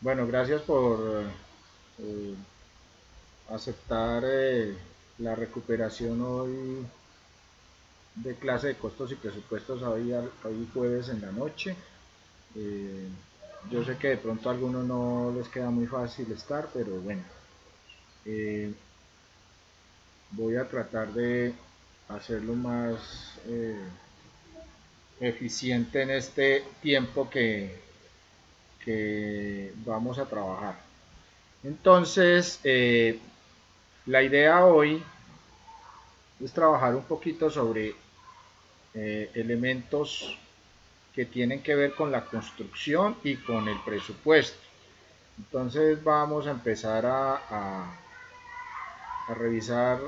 Bueno, gracias por eh, aceptar la recuperación hoy de clase de costos y presupuestos hoy jueves en la noche. Eh, yo sé que de pronto a algunos no les queda muy fácil estar, pero bueno, eh, voy a tratar de hacerlo más eficiente en este tiempo que vamos a trabajar. Entonces, la idea hoy es trabajar un poquito sobre elementos que tienen que ver con la construcción y con el presupuesto. Entonces vamos a empezar a revisar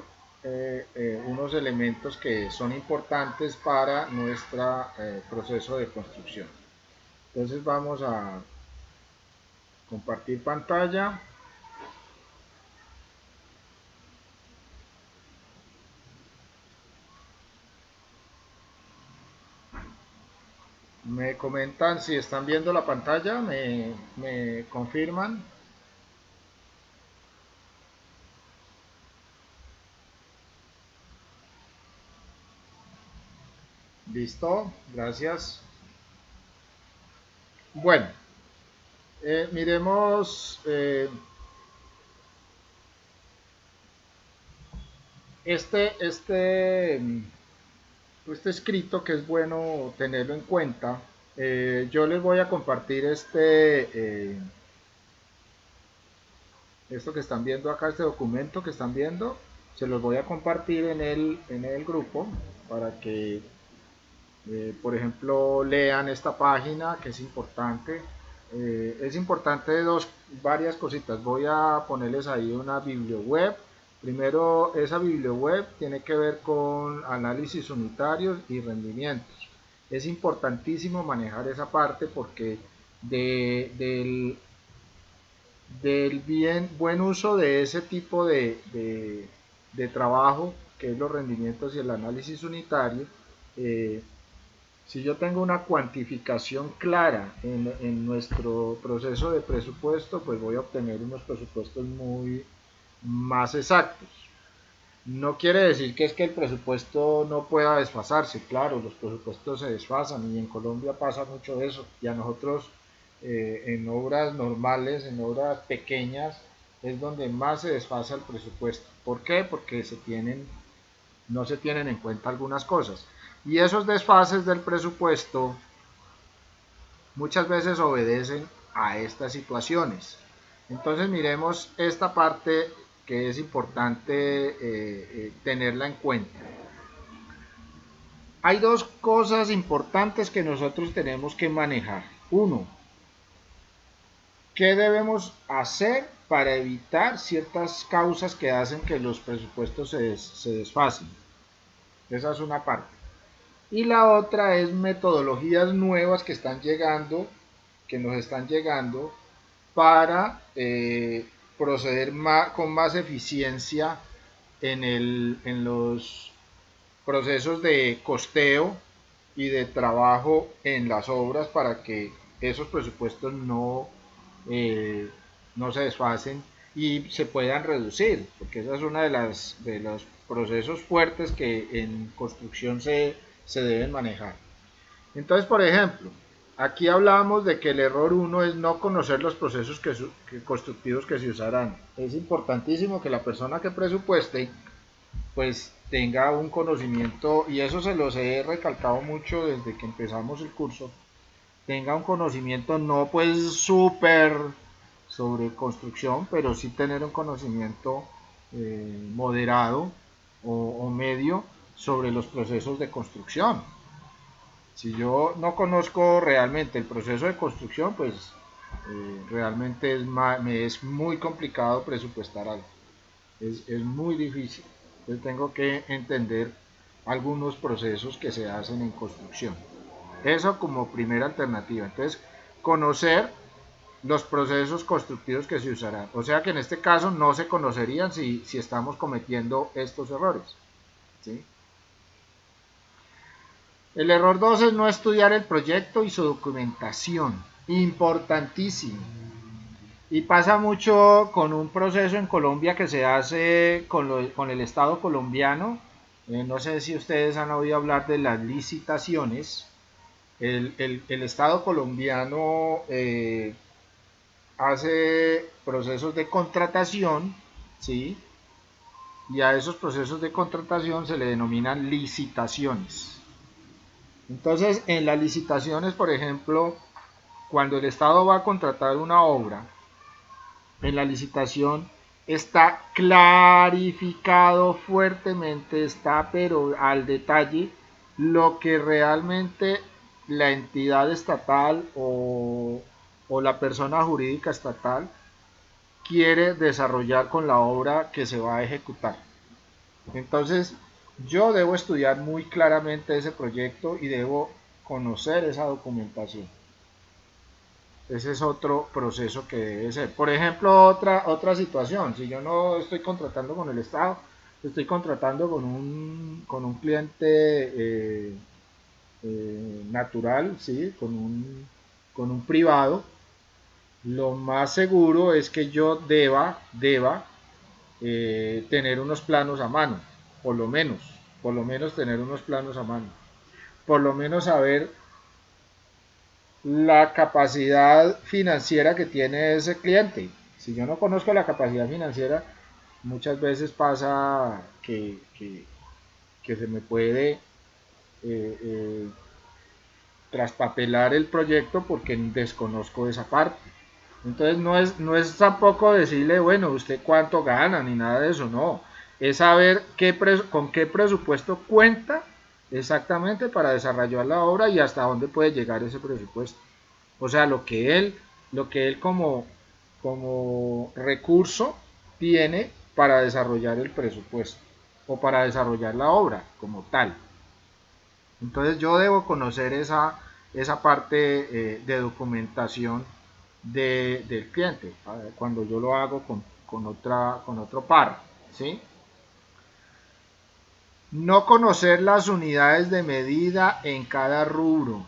unos elementos que son importantes para nuestro proceso de construcción. Entonces vamos a compartir pantalla. Me comentan si están viendo la pantalla, me confirman. Listo, gracias. Bueno, miremos este escrito que es bueno tenerlo en cuenta. Yo les voy a compartir esto que están viendo acá, este documento que están viendo, se los voy a compartir en el grupo para que, por ejemplo, lean esta página que es importante. Es importante varias cositas. Voy a ponerles ahí una biblioweb. Primero, esa biblioweb tiene que ver con análisis unitarios y rendimientos. Es importantísimo manejar esa parte porque del buen uso de ese tipo de trabajo, que es los rendimientos y el análisis unitario, eh, si yo tengo una cuantificación clara en nuestro proceso de presupuesto, pues voy a obtener unos presupuestos muy más exactos. No quiere decir que es que el presupuesto no pueda desfasarse, claro, los presupuestos se desfasan y en Colombia pasa mucho eso. Y a nosotros en obras normales, en obras pequeñas, es donde más se desfasa el presupuesto. ¿Por qué? Porque no se tienen en cuenta algunas cosas. Y esos desfases del presupuesto muchas veces obedecen a estas situaciones. Entonces miremos esta parte que es importante tenerla en cuenta. Hay dos cosas importantes que nosotros tenemos que manejar. Uno, ¿qué debemos hacer para evitar ciertas causas que hacen que los presupuestos se desfasen? Esa es una parte. Y la otra es metodologías nuevas que están llegando, que nos están llegando para proceder con más eficiencia en los procesos de costeo y de trabajo en las obras para que esos presupuestos eh, no se desfasen y se puedan reducir, porque esa es una de los procesos fuertes que en construcción se deben manejar. Entonces, por ejemplo, aquí hablamos de que el error uno es no conocer los procesos constructivos que se usarán. Es importantísimo que la persona que presupueste pues tenga un conocimiento, y eso se los he recalcado mucho desde que empezamos el curso, tenga un conocimiento no pues súper sobre construcción, pero sí tener un conocimiento moderado o medio sobre los procesos de construcción. Si yo no conozco realmente el proceso de construcción, pues realmente me es muy complicado presupuestar algo. Es muy difícil. Entonces tengo que entender algunos procesos que se hacen en construcción. Eso como primera alternativa. Entonces, conocer los procesos constructivos que se usarán. O sea que en este caso no se conocerían si estamos cometiendo estos errores. ¿Sí? El error 2 es no estudiar el proyecto y su documentación. Importantísimo. Y pasa mucho con un proceso en Colombia que se hace con el Estado colombiano. No sé si ustedes han oído hablar de las licitaciones. El Estado colombiano hace procesos de contratación, ¿sí? Y a esos procesos de contratación se le denominan licitaciones. Entonces, en las licitaciones, por ejemplo, cuando el Estado va a contratar una obra, en la licitación está clarificado fuertemente, está pero al detalle lo que realmente la entidad estatal o la persona jurídica estatal quiere desarrollar con la obra que se va a ejecutar. Entonces, yo debo estudiar muy claramente ese proyecto y debo conocer esa documentación. Ese es otro proceso que debe ser. Por ejemplo, otra situación, si yo no estoy contratando con el Estado, estoy contratando con un cliente natural, ¿sí? Con un privado, lo más seguro es que yo deba tener unos planos a mano, por lo menos tener unos planos a mano, por lo menos saber la capacidad financiera que tiene ese cliente. Si yo no conozco la capacidad financiera, muchas veces pasa que se me puede traspapelar el proyecto porque desconozco esa parte. Entonces no es tampoco decirle, bueno, usted cuánto gana ni nada de eso, no. Es saber con qué presupuesto cuenta exactamente para desarrollar la obra y hasta dónde puede llegar ese presupuesto. O sea, lo que él como recurso tiene para desarrollar el presupuesto o para desarrollar la obra como tal. Entonces yo debo conocer esa parte de documentación del cliente cuando yo lo hago con otro par. ¿Sí? No conocer las unidades de medida en cada rubro.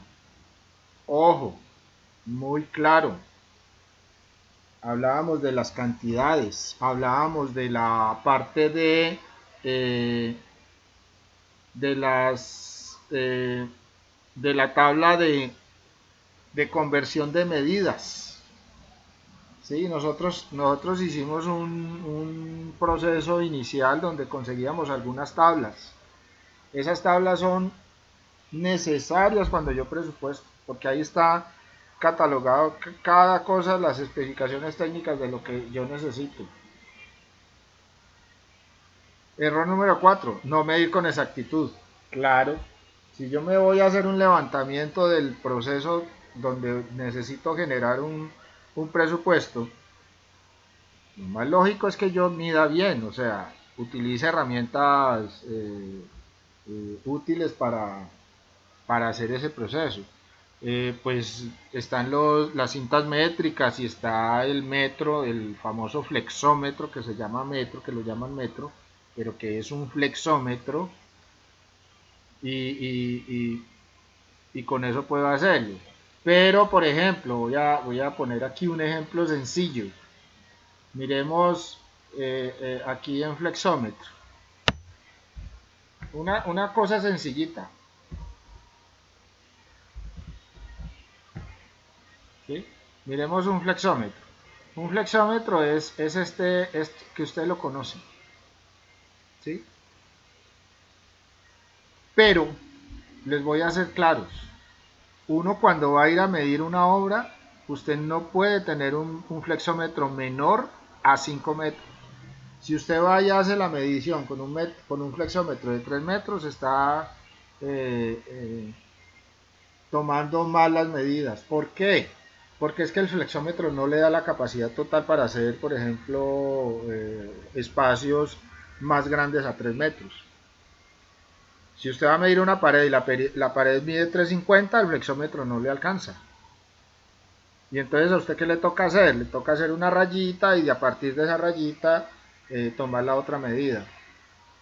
Ojo, muy claro. Hablábamos de las cantidades, hablábamos de la parte eh, de de la tabla de conversión de medidas. Sí, nosotros hicimos un proceso inicial donde conseguíamos algunas tablas. Esas tablas son necesarias cuando yo presupuesto, porque ahí está catalogado cada cosa, las especificaciones técnicas de lo que yo necesito. Error número 4, no medir con exactitud. Claro, si yo me voy a hacer un levantamiento del proceso donde necesito generar un presupuesto, lo más lógico es que yo mida bien, o sea, utilice herramientas útiles para hacer ese proceso. Pues están las cintas métricas y está el metro, el famoso flexómetro que se llama metro, que lo llaman metro, pero que es un flexómetro y, y, y, y con eso puedo hacerlo. Pero, por ejemplo, voy a poner aquí un ejemplo sencillo. Miremos aquí en flexómetro. Una cosa sencillita. ¿Sí? Miremos un flexómetro. Un flexómetro es este que usted lo conoce. ¿Sí? Pero les voy a ser claros. Uno cuando va a ir a medir una obra, usted no puede tener un flexómetro menor a 5 metros. Si usted va y hace la medición con un flexómetro de 3 metros, está tomando mal las medidas. ¿Por qué? Porque es que el flexómetro no le da la capacidad total para hacer, por ejemplo, espacios más grandes a 3 metros. Si usted va a medir una pared y la pared mide 3,50, el flexómetro no le alcanza. Y entonces a usted ¿qué le toca hacer? Le toca hacer una rayita y a partir de esa rayita tomar la otra medida.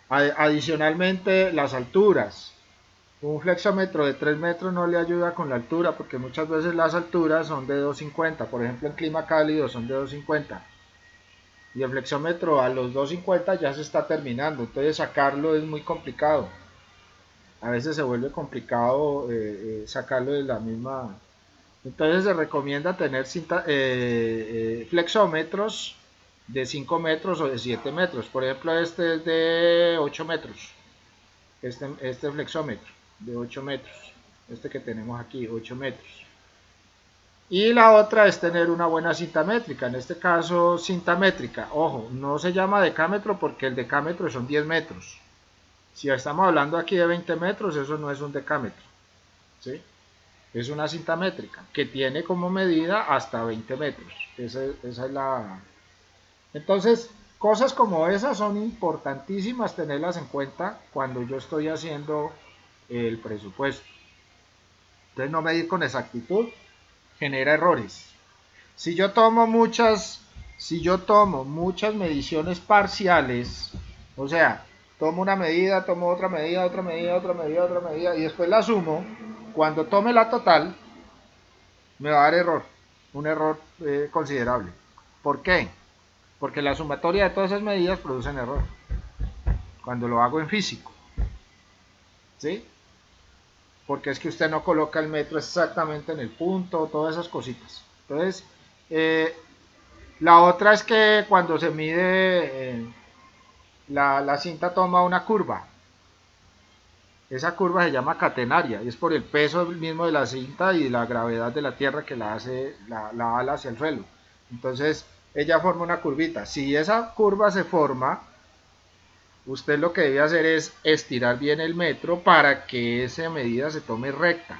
Adicionalmente, las alturas. Un flexómetro de 3 metros no le ayuda con la altura porque muchas veces las alturas son de 2,50, por ejemplo en clima cálido son de 2,50 y el flexómetro a los 2,50 ya se está terminando, entonces sacarlo es muy complicado. A veces se vuelve complicado sacarlo de la misma. Entonces se recomienda tener flexómetros de 5 metros o de 7 metros. Por ejemplo, este es de 8 metros. Este flexómetro de 8 metros. Este que tenemos aquí, 8 metros. Y la otra es tener una buena cinta métrica. En este caso, cinta métrica. Ojo, no se llama decámetro porque el decámetro son 10 metros. Si estamos hablando aquí de 20 metros, eso no es un decámetro. ¿Sí? Es una cinta métrica que tiene como medida hasta 20 metros. Esa es la. Entonces, cosas como esas son importantísimas tenerlas en cuenta cuando yo estoy haciendo el presupuesto. Entonces, no medir con exactitud genera errores. Si yo tomo muchas mediciones parciales, o sea, tomo una medida, tomo otra medida, otra medida, otra medida, otra medida y después la sumo, cuando tome la total me va a dar error, un error considerable. ¿Por qué? Porque la sumatoria de todas esas medidas producen error cuando lo hago en físico, ¿sí? Porque es que usted no coloca el metro exactamente en el punto, todas esas cositas. Entonces, la otra es que cuando se mide, la cinta toma una curva. Esa curva se llama catenaria y es por el peso mismo de la cinta y la gravedad de la tierra que la ala hacia el suelo. Entonces, ella forma una curvita. Si esa curva se forma, usted lo que debe hacer es estirar bien el metro para que esa medida se tome recta.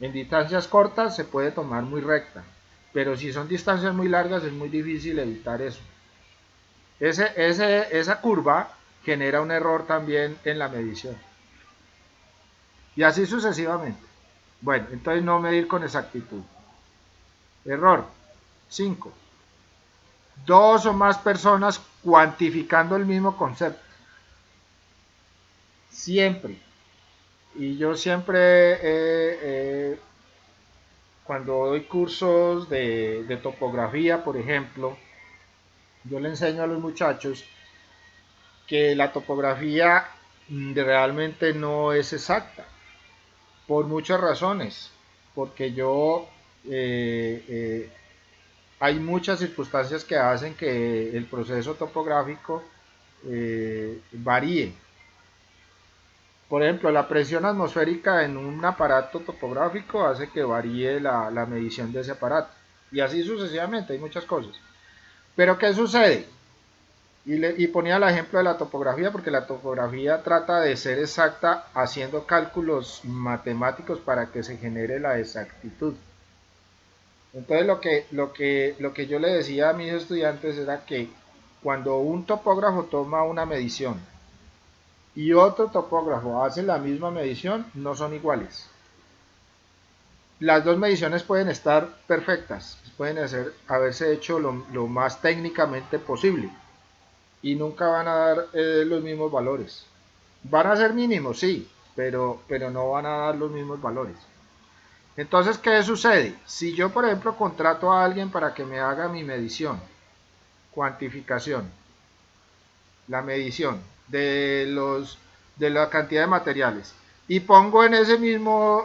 En distancias cortas se puede tomar muy recta, pero si son distancias muy largas es muy difícil evitar eso. Esa curva genera un error también en la medición. Y así sucesivamente. Bueno, entonces no medir con exactitud. Error 5. Dos o más personas cuantificando el mismo concepto. Siempre. Y yo siempre, cuando doy cursos de topografía, por ejemplo, yo le enseño a los muchachos que la topografía realmente no es exacta, por muchas razones, porque hay muchas circunstancias que hacen que el proceso topográfico varíe. Por ejemplo, la presión atmosférica en un aparato topográfico hace que varíe la medición de ese aparato. Y así sucesivamente, hay muchas cosas. Pero ¿qué sucede? Y ponía el ejemplo de la topografía porque la topografía trata de ser exacta haciendo cálculos matemáticos para que se genere la exactitud. Entonces lo que yo le decía a mis estudiantes era que cuando un topógrafo toma una medición y otro topógrafo hace la misma medición, no son iguales. Las dos mediciones pueden estar perfectas, pueden haberse hecho lo más técnicamente posible y nunca van a dar los mismos valores. Van a ser mínimos, sí, pero no van a dar los mismos valores. Entonces, ¿qué sucede? Si yo, por ejemplo, contrato a alguien para que me haga mi medición, cuantificación, la medición de la cantidad de materiales, y pongo en ese mismo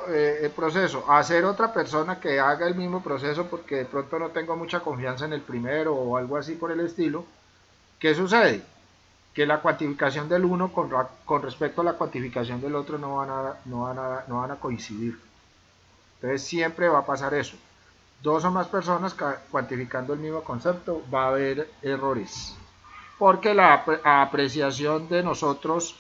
proceso a hacer otra persona que haga el mismo proceso porque de pronto no tengo mucha confianza en el primero o algo así por el estilo, ¿qué sucede? Que la cuantificación del uno con respecto a la cuantificación del otro no van a coincidir. Entonces siempre va a pasar eso. Dos o más personas cuantificando el mismo concepto, va a haber errores. Porque la apreciación de nosotros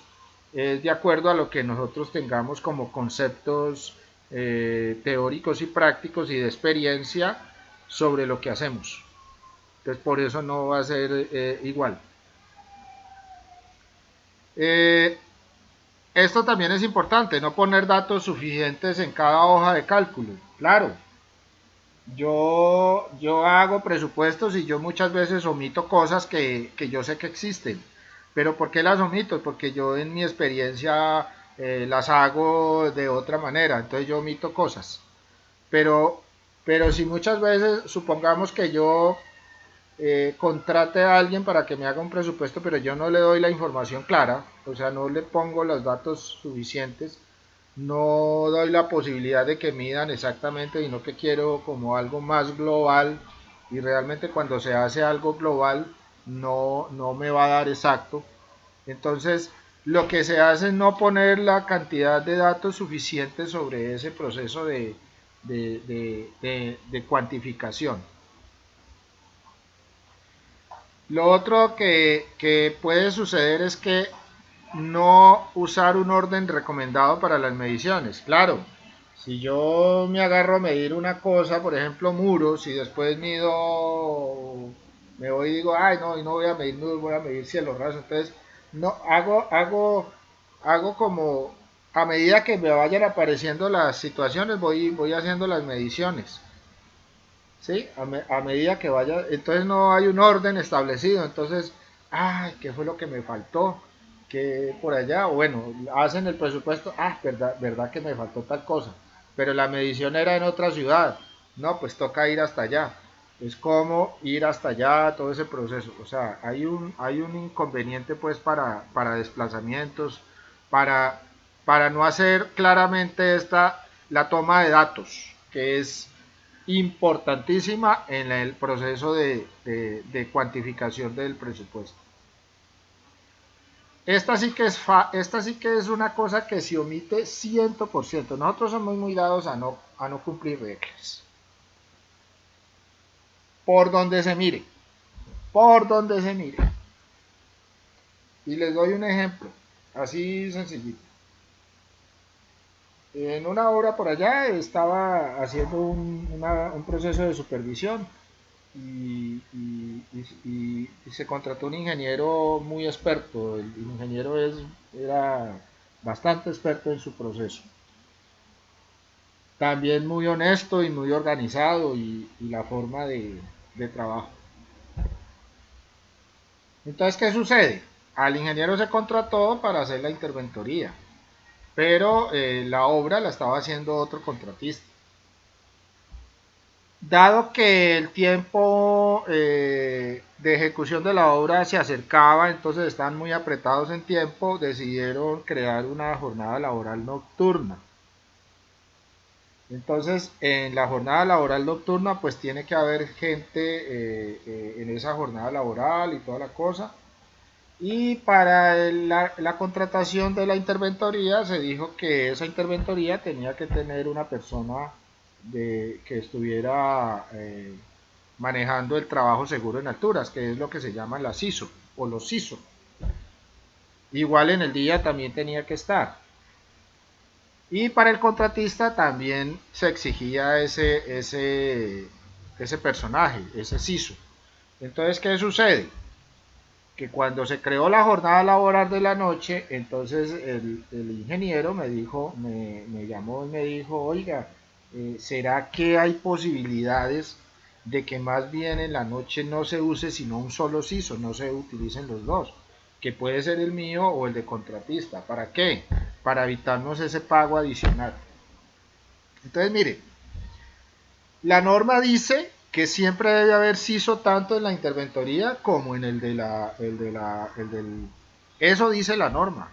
es de acuerdo a lo que nosotros tengamos como conceptos teóricos y prácticos y de experiencia sobre lo que hacemos. Entonces por eso no va a ser igual. Esto también es importante, no poner datos suficientes en cada hoja de cálculo. Claro, yo hago presupuestos y yo muchas veces omito cosas que yo sé que existen. Pero ¿por qué las omito? Porque yo en mi experiencia las hago de otra manera, entonces yo omito cosas. Pero, pero si muchas veces, supongamos que yo contrate a alguien para que me haga un presupuesto, pero yo no le doy la información clara, o sea, no le pongo los datos suficientes, no doy la posibilidad de que midan exactamente, sino que quiero como algo más global, y realmente cuando se hace algo global no me va a dar exacto. Entonces, lo que se hace es no poner la cantidad de datos suficientes sobre ese proceso de cuantificación. Lo otro que puede suceder es que no usar un orden recomendado para las mediciones. Claro, si yo me agarro a medir una cosa, por ejemplo muros, y después mido, me voy y digo, ay no, y no voy a medir muros, voy a medir cielo raso. Entonces, no, hago como, a medida que me vayan apareciendo las situaciones, voy haciendo las mediciones. ¿Sí? A medida que vaya, entonces no hay un orden establecido, entonces, ay, ¿qué fue lo que me faltó? Que por allá, o bueno, hacen el presupuesto, verdad que me faltó tal cosa, pero la medición era en otra ciudad, no, pues toca ir hasta allá, es como ir hasta allá, todo ese proceso, o sea, hay un inconveniente pues para desplazamientos, para, para no hacer claramente la toma de datos, que es importantísima en el proceso de cuantificación del presupuesto. Esta sí que es una cosa que se omite 100%. Nosotros somos muy dados a no cumplir reglas. Por donde se mire. Por donde se mire. Y les doy un ejemplo. Así sencillito. En una obra por allá estaba haciendo un proceso de supervisión y se contrató un ingeniero muy experto. El ingeniero era bastante experto en su proceso. También muy honesto y muy organizado y la forma de trabajo. Entonces, ¿qué sucede? Al ingeniero se contrató para hacer la interventoría, pero la obra la estaba haciendo otro contratista. Dado que el tiempo de ejecución de la obra se acercaba, entonces están muy apretados en tiempo, decidieron crear una jornada laboral nocturna. Entonces, en la jornada laboral nocturna, pues tiene que haber gente en esa jornada laboral y toda la cosa. Y para la contratación de la interventoría se dijo que esa interventoría tenía que tener una persona que estuviera manejando el trabajo seguro en alturas, que es lo que se llama la CISO o los CISO. Igual en el día también tenía que estar. Y para el contratista también se exigía ese personaje, ese CISO. Entonces, ¿qué sucede? Que cuando se creó la jornada laboral de la noche, entonces el ingeniero me llamó y me dijo, oiga, ¿será que hay posibilidades de que más bien en la noche no se use sino un solo CISO, no se utilicen los dos? Que puede ser el mío o el de contratista. ¿Para qué? Para evitarnos ese pago adicional. Entonces, mire, la norma dice que siempre debe haber CISO tanto en la interventoría como en el del... Eso dice la norma.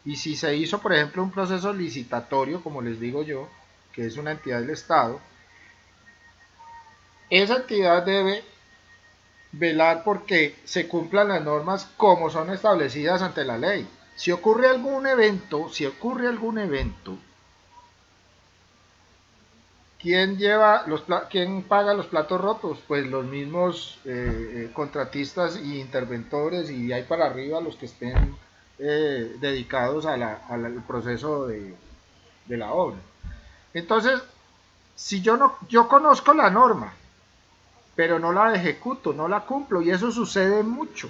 Y si se hizo, por ejemplo, un proceso licitatorio, como les digo yo, que es una entidad del Estado, esa entidad debe velar porque se cumplan las normas como son establecidas ante la ley. Si ocurre algún evento, ¿quién paga los platos rotos? Pues los mismos contratistas y interventores y de ahí para arriba los que estén dedicados al proceso de la obra. Entonces, si yo conozco la norma, pero no la ejecuto, no la cumplo, y eso sucede mucho.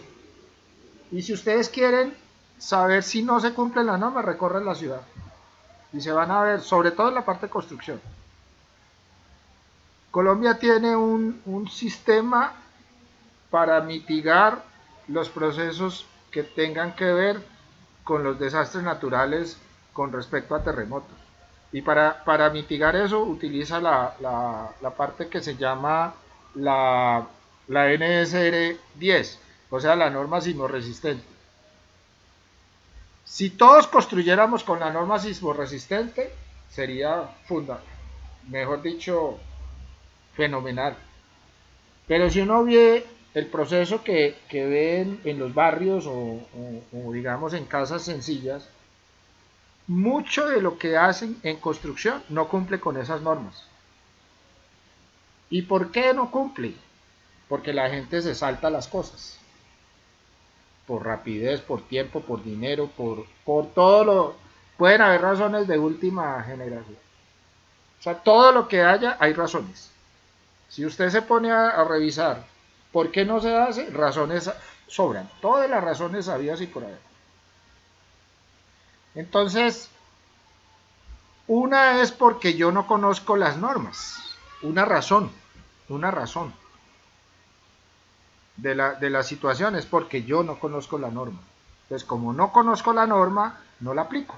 Y si ustedes quieren saber si no se cumple la norma, recorren la ciudad y se van a ver, sobre todo en la parte de construcción. Colombia tiene un sistema para mitigar los procesos que tengan que ver con los desastres naturales con respecto a terremotos. Y para mitigar eso utiliza la parte que se llama la NSR 10, o sea, la norma sismorresistente. Si todos construyéramos con la norma sismorresistente, sería mejor dicho, fenomenal. Pero si uno ve el proceso que ven en los barrios o digamos en casas sencillas, mucho de lo que hacen en construcción no cumple con esas normas. ¿Y por qué no cumple? Porque la gente se salta las cosas. Por rapidez, por tiempo, por dinero, por todo lo... Pueden haber razones de última generación. O sea, todo lo que haya, hay razones. Si usted se pone a revisar por qué no se hace, razones sobran. Todas las razones habidas y por haber. Entonces, una es porque yo no conozco las normas. Una razón de la situación es porque yo no conozco la norma. Entonces, como no conozco la norma, no la aplico.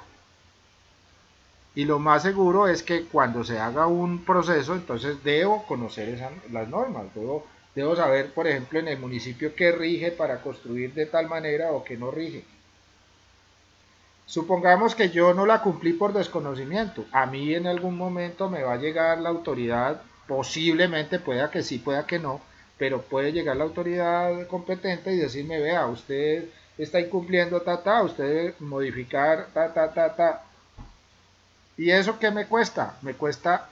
Y lo más seguro es que cuando se haga un proceso, entonces debo conocer las normas. Debo saber, por ejemplo, en el municipio qué rige para construir de tal manera o qué no rige. Supongamos que yo no la cumplí por desconocimiento. A mí en algún momento me va a llegar la autoridad, posiblemente, pueda que sí, pueda que no, pero puede llegar la autoridad competente y decirme, vea, usted está incumpliendo, usted debe modificar, ¿Y eso qué me cuesta? Me cuesta,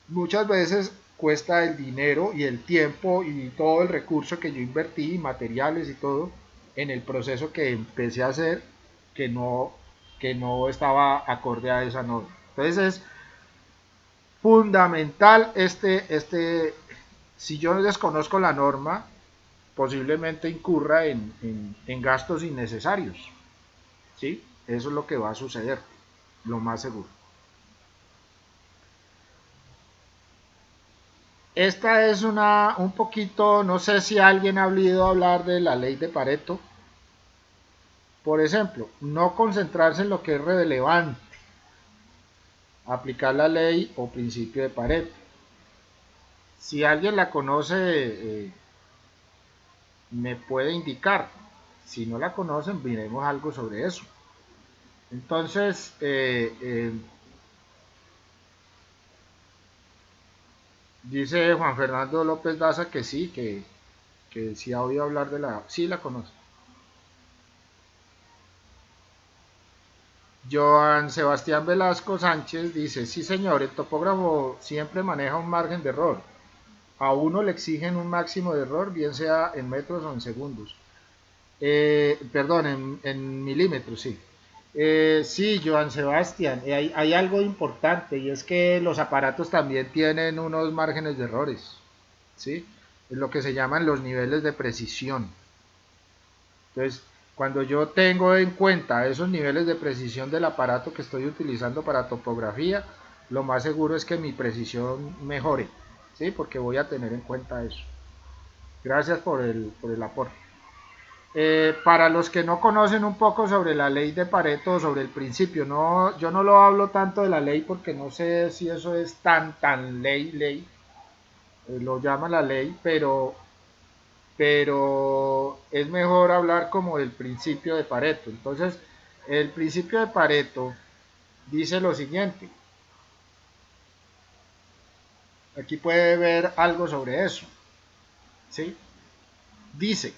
muchas veces cuesta el dinero y el tiempo y todo el recurso que yo invertí, materiales y todo, en el proceso que empecé a hacer, que no estaba acorde a esa norma. Entonces es fundamental si yo desconozco la norma, posiblemente incurra en gastos innecesarios. ¿Sí? Eso es lo que va a suceder, lo más seguro. Esta es un poquito, no sé si alguien ha oído hablar de la ley de Pareto. Por ejemplo, no concentrarse en lo que es relevante. Aplicar la ley o principio de Pareto. Si alguien la conoce, me puede indicar. Si no la conocen, miremos algo sobre eso. Entonces, dice Juan Fernando López Daza que sí, que sí ha oído hablar de sí la conoce. Joan Sebastián Velasco Sánchez dice, sí señor, el topógrafo siempre maneja un margen de error. A uno le exigen un máximo de error, bien sea en metros o en segundos. Perdón, en milímetros, sí. Sí, Joan Sebastián, hay algo importante y es que los aparatos también tienen unos márgenes de errores, ¿sí? Es lo que se llaman los niveles de precisión. Entonces, cuando yo tengo en cuenta esos niveles de precisión del aparato que estoy utilizando para topografía, lo más seguro es que mi precisión mejore, ¿sí? Porque voy a tener en cuenta eso. Gracias por el aporte. Para los que no conocen un poco sobre la ley de Pareto, sobre el principio, yo no lo hablo tanto de la ley porque no sé si eso es tan ley, lo llama la ley, pero es mejor hablar como del principio de Pareto. Entonces, el principio de Pareto dice lo siguiente. Aquí puede ver algo sobre eso. ¿Sí? Dice,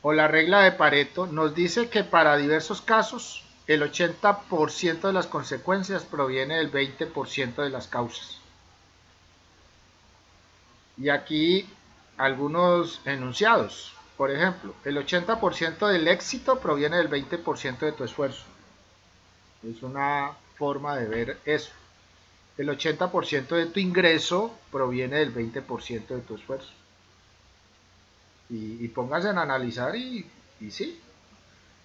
o la regla de Pareto nos dice que para diversos casos el 80% de las consecuencias proviene del 20% de las causas. Y aquí algunos enunciados. Por ejemplo, el 80% del éxito proviene del 20% de tu esfuerzo. Es una forma de ver eso. El 80% de tu ingreso proviene del 20% de tu esfuerzo. Y póngase en analizar y sí.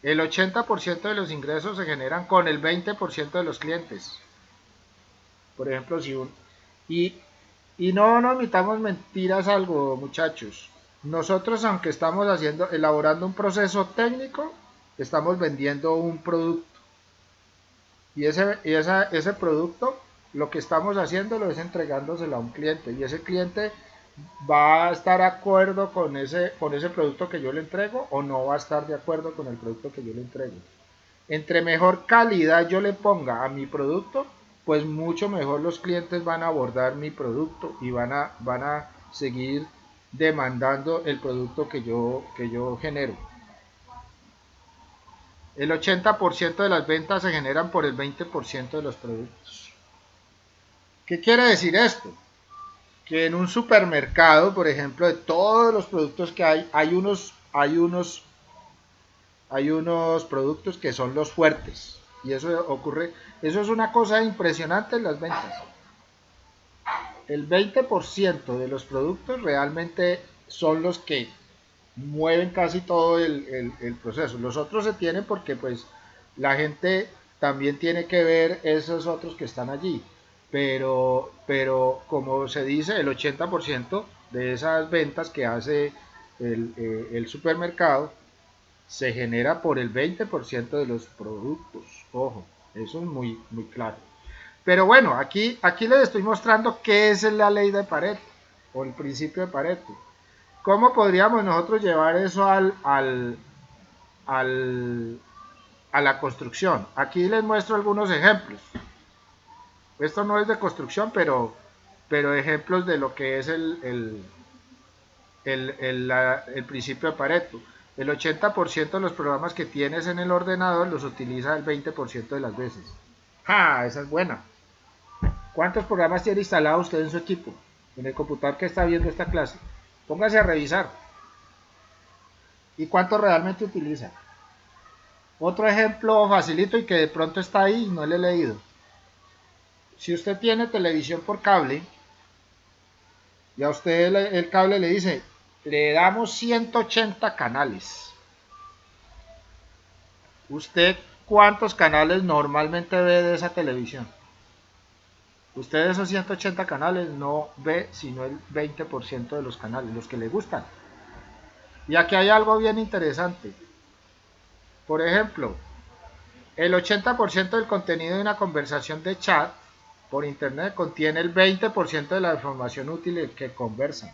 El 80% de los ingresos se generan con el 20% de los clientes. Por ejemplo, si un... Y no nos admitamos mentiras algo, muchachos. Nosotros, aunque estamos elaborando un proceso técnico, estamos vendiendo un producto. Y ese producto, lo que estamos haciéndolo es entregándoselo a un cliente. Y ese cliente va a estar de acuerdo con ese producto que yo le entrego o no va a estar de acuerdo con el producto que yo le entrego. Entre mejor calidad yo le ponga a mi producto, pues mucho mejor los clientes van a abordar mi producto y van a seguir demandando el producto que yo genero. El 80% de las ventas se generan por el 20% de los productos. ¿Qué quiere decir esto? Que en un supermercado, por ejemplo, de todos los productos que hay unos productos que son los fuertes. Y eso ocurre, eso es una cosa impresionante en las ventas. El 20% de los productos realmente son los que mueven casi todo el proceso. Los otros se tienen porque pues la gente también tiene que ver esos otros que están allí. Pero como se dice, el 80% de esas ventas que hace el supermercado se genera por el 20% de los productos. Ojo, eso es muy claro. Pero bueno, aquí les estoy mostrando qué es la ley de Pareto o el principio de Pareto. ¿Cómo podríamos nosotros llevar eso al, a la construcción? Aquí les muestro algunos ejemplos. Esto no es de construcción, pero ejemplos de lo que es el principio de Pareto. El 80% de los programas que tienes en el ordenador los utiliza el 20% de las veces. ¡Ja! Esa es buena. ¿Cuántos programas tiene instalado usted en su equipo? En el computador que está viendo esta clase. Póngase a revisar. ¿Y cuántos realmente utiliza? Otro ejemplo facilito y que de pronto está ahí y no le he leído. Si usted tiene televisión por cable y a usted el cable le dice, le damos 180 canales. ¿Usted cuántos canales normalmente ve de esa televisión? Usted de esos 180 canales no ve sino el 20% de los canales, los que le gustan. Y aquí hay algo bien interesante. Por ejemplo, el 80% del contenido de una conversación de chat por internet contiene el 20% de la información útil que conversan.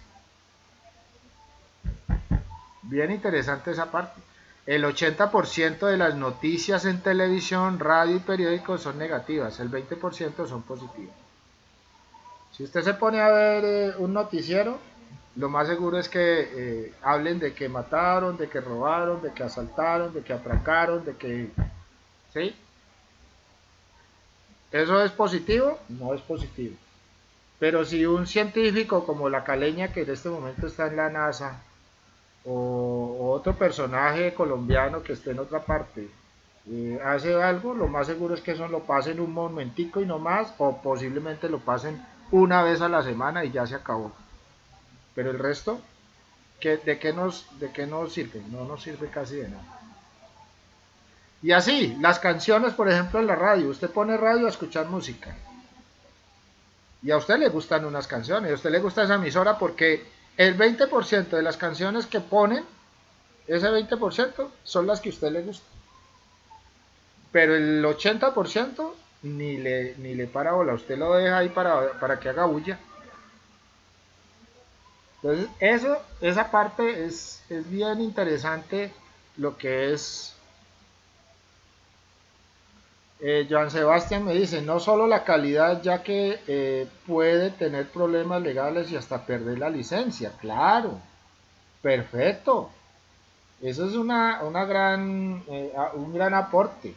Bien interesante esa parte. El 80% de las noticias en televisión, radio y periódicos son negativas, el 20% son positivas. Si usted se pone a ver un noticiero, lo más seguro es que hablen de que mataron, de que robaron, de que asaltaron, de que atracaron, de que... ¿Sí? ¿Eso es positivo? No es positivo. Pero si un científico como la Caleña, que en este momento está en la NASA, o otro personaje colombiano que esté en otra parte, hace algo, lo más seguro es que eso lo pasen un momentico y no más, o posiblemente lo pasen una vez a la semana y ya se acabó. Pero el resto, de qué nos sirve? No nos sirve casi de nada. Y así, las canciones, por ejemplo, en la radio. Usted pone radio a escuchar música. Y a usted le gustan unas canciones. A usted le gusta esa emisora porque el 20% de las canciones que ponen, ese 20% son las que a usted le gustan. Pero el 80% ni le para bola. Usted lo deja ahí para que haga bulla. Entonces, esa parte es bien interesante lo que es. Joan Sebastián me dice, no solo la calidad, ya que puede tener problemas legales y hasta perder la licencia. Claro, perfecto. Eso es un gran aporte.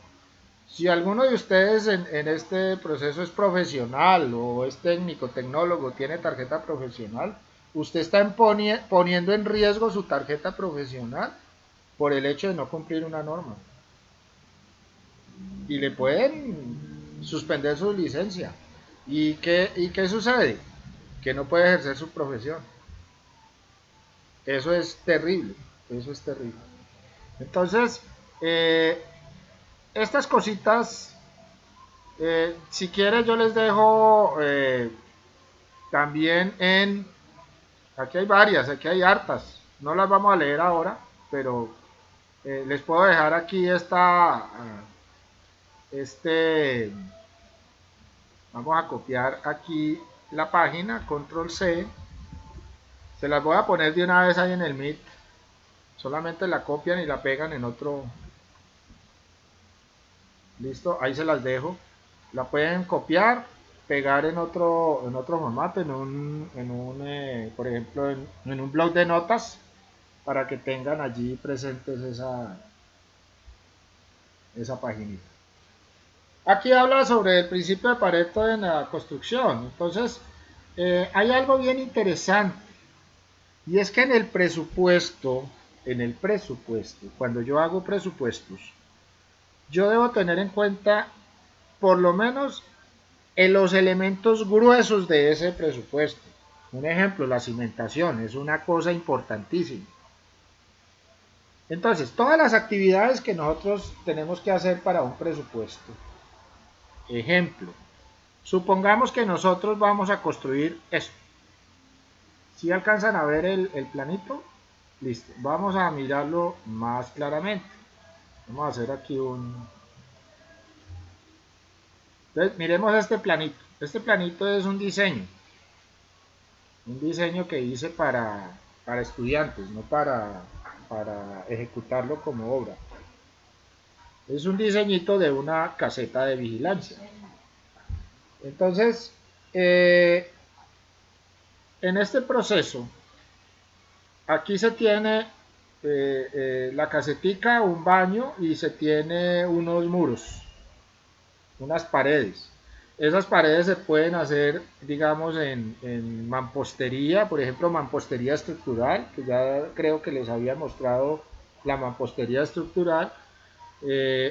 Si alguno de ustedes en este proceso es profesional o es técnico, tecnólogo, tiene tarjeta profesional, usted está poniendo en riesgo su tarjeta profesional por el hecho de no cumplir una norma. Y le pueden suspender su licencia. ¿Y qué sucede? Que no puede ejercer su profesión. Eso es terrible. Eso es terrible. Entonces, eh, estas cositas, si quiere yo les dejo también aquí hay varias, aquí hay hartas, no las vamos a leer ahora, pero Les puedo dejar aquí vamos a copiar aquí la página, control C, se las voy a poner de una vez ahí en el Meet, solamente la copian y la pegan en otro, listo, ahí se las dejo, la pueden copiar, pegar en otro formato, por ejemplo, en un blog de notas, para que tengan allí presentes esa paginita. Aquí habla sobre el principio de Pareto en la construcción. Entonces, hay algo bien interesante. Y es que en el presupuesto, cuando yo hago presupuestos, yo debo tener en cuenta por lo menos en los elementos gruesos de ese presupuesto. Un ejemplo, la cimentación es una cosa importantísima. Entonces, todas las actividades que nosotros tenemos que hacer para un presupuesto. Ejemplo, supongamos que nosotros vamos a construir esto. ¿Sí alcanzan a ver el planito? Listo, vamos a mirarlo más claramente. Vamos a hacer aquí Entonces, miremos este planito. Este planito es un diseño que hice para estudiantes, no para ejecutarlo como obra. Es un diseñito de una caseta de vigilancia. Entonces, en este proceso, aquí se tiene la casetica, un baño y se tiene unos muros, unas paredes. Esas paredes se pueden hacer, digamos, en mampostería, por ejemplo, mampostería estructural, que ya creo que les había mostrado la mampostería estructural,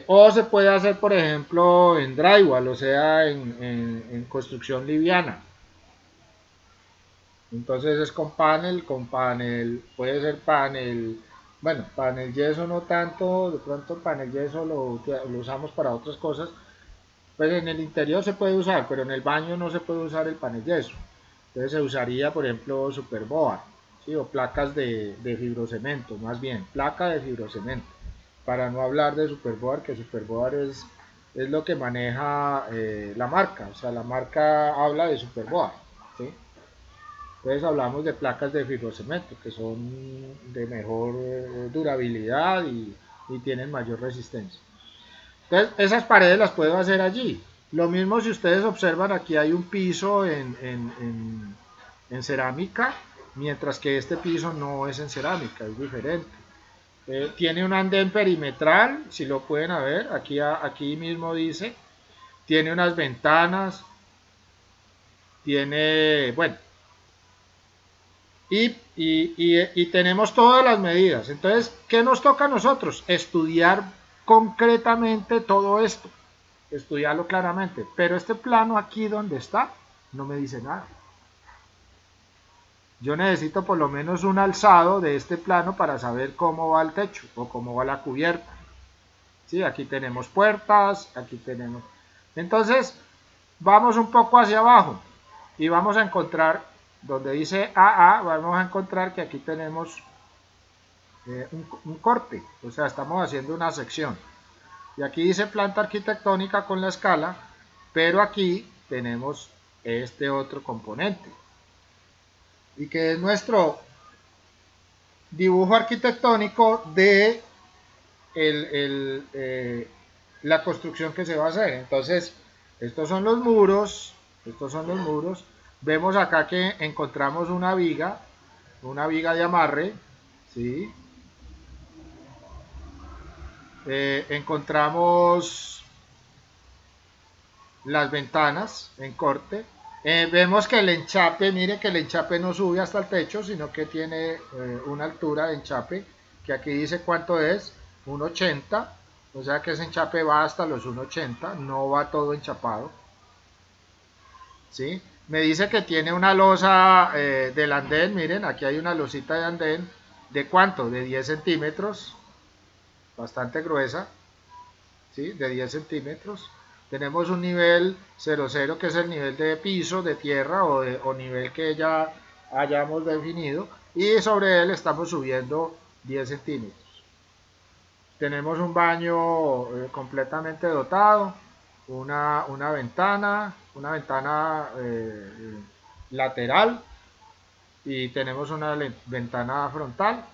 o se puede hacer, por ejemplo, en drywall, o sea, en construcción liviana. Entonces es con panel, puede ser panel, bueno, panel yeso no tanto, de pronto panel yeso lo usamos para otras cosas, pues en el interior se puede usar, pero en el baño no se puede usar el panel yeso. Entonces se usaría, por ejemplo, superboard, ¿sí? O placas de fibrocemento, más bien, placa de fibrocemento, para no hablar de superboard, que superboard es lo que maneja la marca, o sea, la marca habla de superboard, ¿sí? Entonces hablamos de placas de fibrocemento que son de mejor durabilidad y tienen mayor resistencia. Entonces esas paredes las puedo hacer allí. Lo mismo si ustedes observan, aquí hay un piso en cerámica, mientras que este piso no es en cerámica, es diferente. Tiene un andén perimetral, si lo pueden ver, aquí mismo dice, tiene unas ventanas, tiene, bueno, y tenemos todas las medidas. Entonces, ¿qué nos toca a nosotros? Estudiar concretamente todo esto, estudiarlo claramente. Pero este plano aquí donde está, no me dice nada. Yo necesito por lo menos un alzado de este plano para saber cómo va el techo o cómo va la cubierta. ¿Sí? Aquí tenemos puertas, aquí tenemos... Entonces, vamos un poco hacia abajo y vamos a encontrar, donde dice AA, vamos a encontrar que aquí tenemos un corte, o sea, estamos haciendo una sección. Y aquí dice planta arquitectónica con la escala, pero aquí tenemos este otro componente, y que es nuestro dibujo arquitectónico de la construcción que se va a hacer. Entonces, estos son los muros, vemos acá que encontramos una viga de amarre, ¿sí? Encontramos las ventanas en corte. Vemos que el enchape, mire que el enchape no sube hasta el techo, sino que tiene una altura de enchape, que aquí dice cuánto es, 1,80, o sea que ese enchape va hasta los 1,80, no va todo enchapado. ¿Sí? Me dice que tiene una losa del andén, miren, aquí hay una losita de andén, ¿de cuánto? De 10 centímetros, bastante gruesa, ¿sí? De 10 centímetros. Tenemos un nivel 00 que es el nivel de piso, de tierra o nivel que ya hayamos definido, y sobre él estamos subiendo 10 centímetros. Tenemos un baño completamente dotado, una ventana lateral y tenemos una ventana frontal.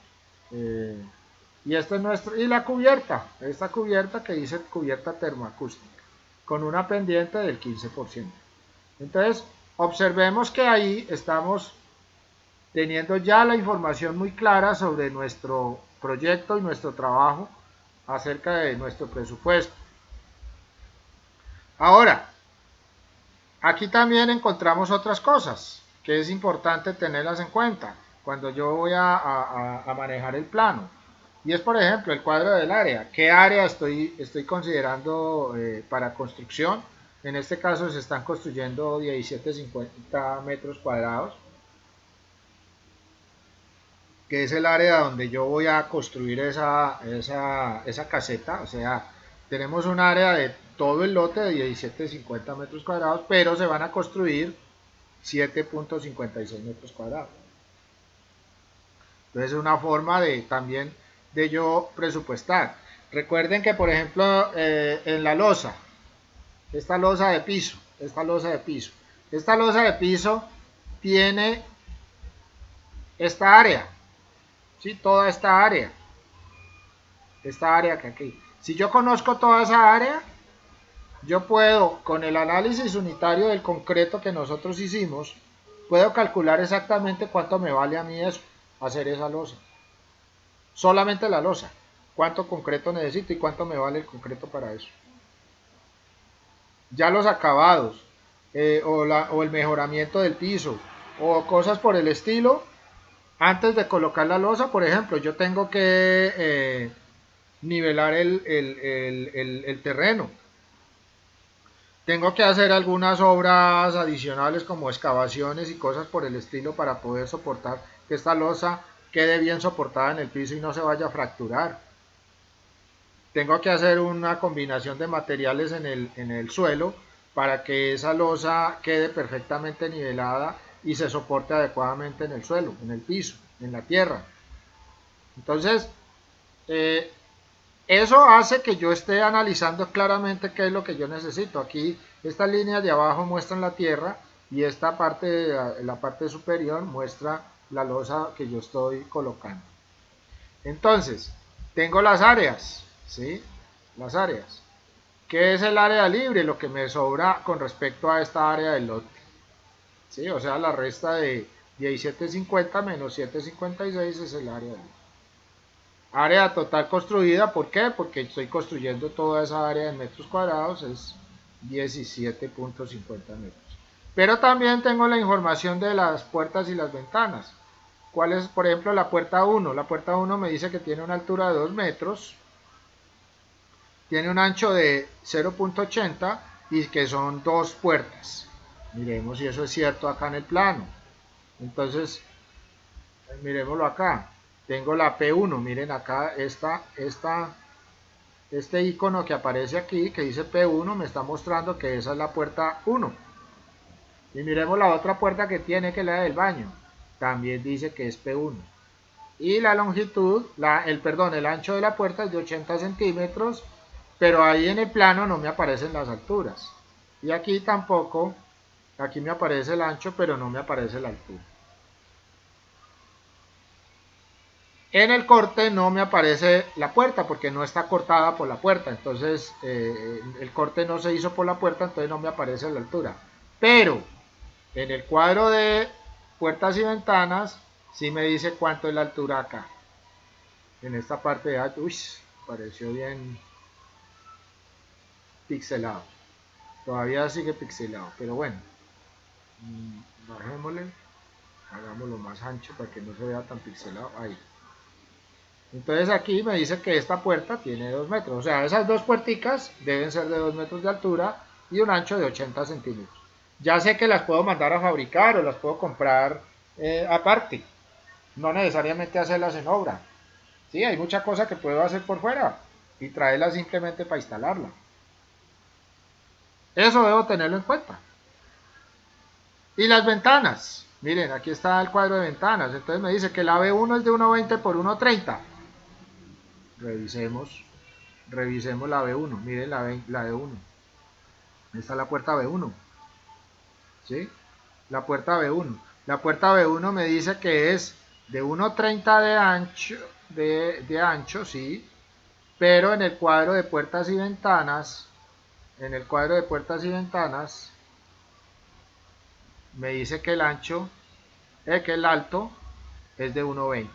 eh, y este es nuestro, y la cubierta, esta cubierta que dice cubierta termoacústica, con una pendiente del 15%. Entonces, observemos que ahí estamos teniendo ya la información muy clara sobre nuestro proyecto y nuestro trabajo acerca de nuestro presupuesto. Ahora, aquí también encontramos otras cosas que es importante tenerlas en cuenta cuando yo voy a manejar el plano. Y es, por ejemplo, el cuadro del área. ¿Qué área estoy considerando para construcción? En este caso se están construyendo 1750 metros cuadrados, que es el área donde yo voy a construir esa caseta. O sea, tenemos un área de todo el lote de 1750 metros cuadrados, pero se van a construir 7.56 metros cuadrados. Entonces es una forma de también de yo presupuestar. Recuerden que, por ejemplo, en la losa, esta losa de piso tiene esta área, ¿sí? Toda esta área que aquí. Si yo conozco toda esa área, yo puedo, con el análisis unitario del concreto que nosotros hicimos, puedo calcular exactamente cuánto me vale a mí eso, hacer esa losa. Solamente la losa. Cuánto concreto necesito y cuánto me vale el concreto para eso. Ya los acabados, o el mejoramiento del piso, o cosas por el estilo, antes de colocar la losa, por ejemplo, yo tengo que nivelar el terreno. Tengo que hacer algunas obras adicionales como excavaciones y cosas por el estilo para poder soportar que esta losa quede bien soportada en el piso y no se vaya a fracturar. Tengo que hacer una combinación de materiales en el suelo para que esa losa quede perfectamente nivelada y se soporte adecuadamente en el suelo, en el piso, en la tierra. Entonces, eso hace que yo esté analizando claramente qué es lo que yo necesito. Aquí estas líneas de abajo muestran la tierra y esta parte, la parte superior, muestra la losa que yo estoy colocando. Entonces, tengo las áreas, ¿sí? Las áreas. ¿Qué es el área libre? Lo que me sobra con respecto a esta área del lote, ¿sí? O sea, la resta de 1750 menos 756 es el área libre. Área total construida, ¿por qué? Porque estoy construyendo toda esa área en metros cuadrados, es 17.50 metros. Pero también tengo la información de las puertas y las ventanas. ¿Cuál es, por ejemplo, la puerta 1? La puerta 1 me dice que tiene una altura de 2 metros, tiene un ancho de 0.80 y que son dos puertas. Miremos si eso es cierto acá en el plano. Entonces, miremoslo acá. Tengo la P1, miren acá este icono que aparece aquí que dice P1 me está mostrando que esa es la puerta 1. Y miremos la otra puerta que tiene, que es la del baño. También dice que es P1. Y la longitud, el ancho de la puerta es de 80 centímetros, pero ahí en el plano no me aparecen las alturas. Y aquí tampoco, aquí me aparece el ancho, pero no me aparece la altura. En el corte no me aparece la puerta porque no está cortada por la puerta, entonces el corte no se hizo por la puerta, entonces no me aparece la altura. Pero en el cuadro de puertas y ventanas sí me dice cuánto es la altura acá. En esta parte de alto, uy, pareció bien pixelado. Todavía sigue pixelado, pero bueno, bajémosle, hagámoslo más ancho para que no se vea tan pixelado. Ahí. Entonces aquí me dice que esta puerta tiene 2 metros, o sea, esas dos puerticas deben ser de 2 metros de altura y un ancho de 80 centímetros. Ya sé que las puedo mandar a fabricar o las puedo comprar aparte, no necesariamente hacerlas en obra. Sí, hay mucha cosa que puedo hacer por fuera y traerla simplemente para instalarla. Eso debo tenerlo en cuenta. Y las ventanas, miren, aquí está el cuadro de ventanas, entonces me dice que la B1 es de 1.20 por 1.30. Revisemos. Revisemos la B1, miren la B1. Esta es la puerta B1, ¿sí? La puerta B1. La puerta B1 me dice que es de 1,30 de ancho, sí, pero en el cuadro de puertas y ventanas, me dice que el ancho, que el alto es de 1,20.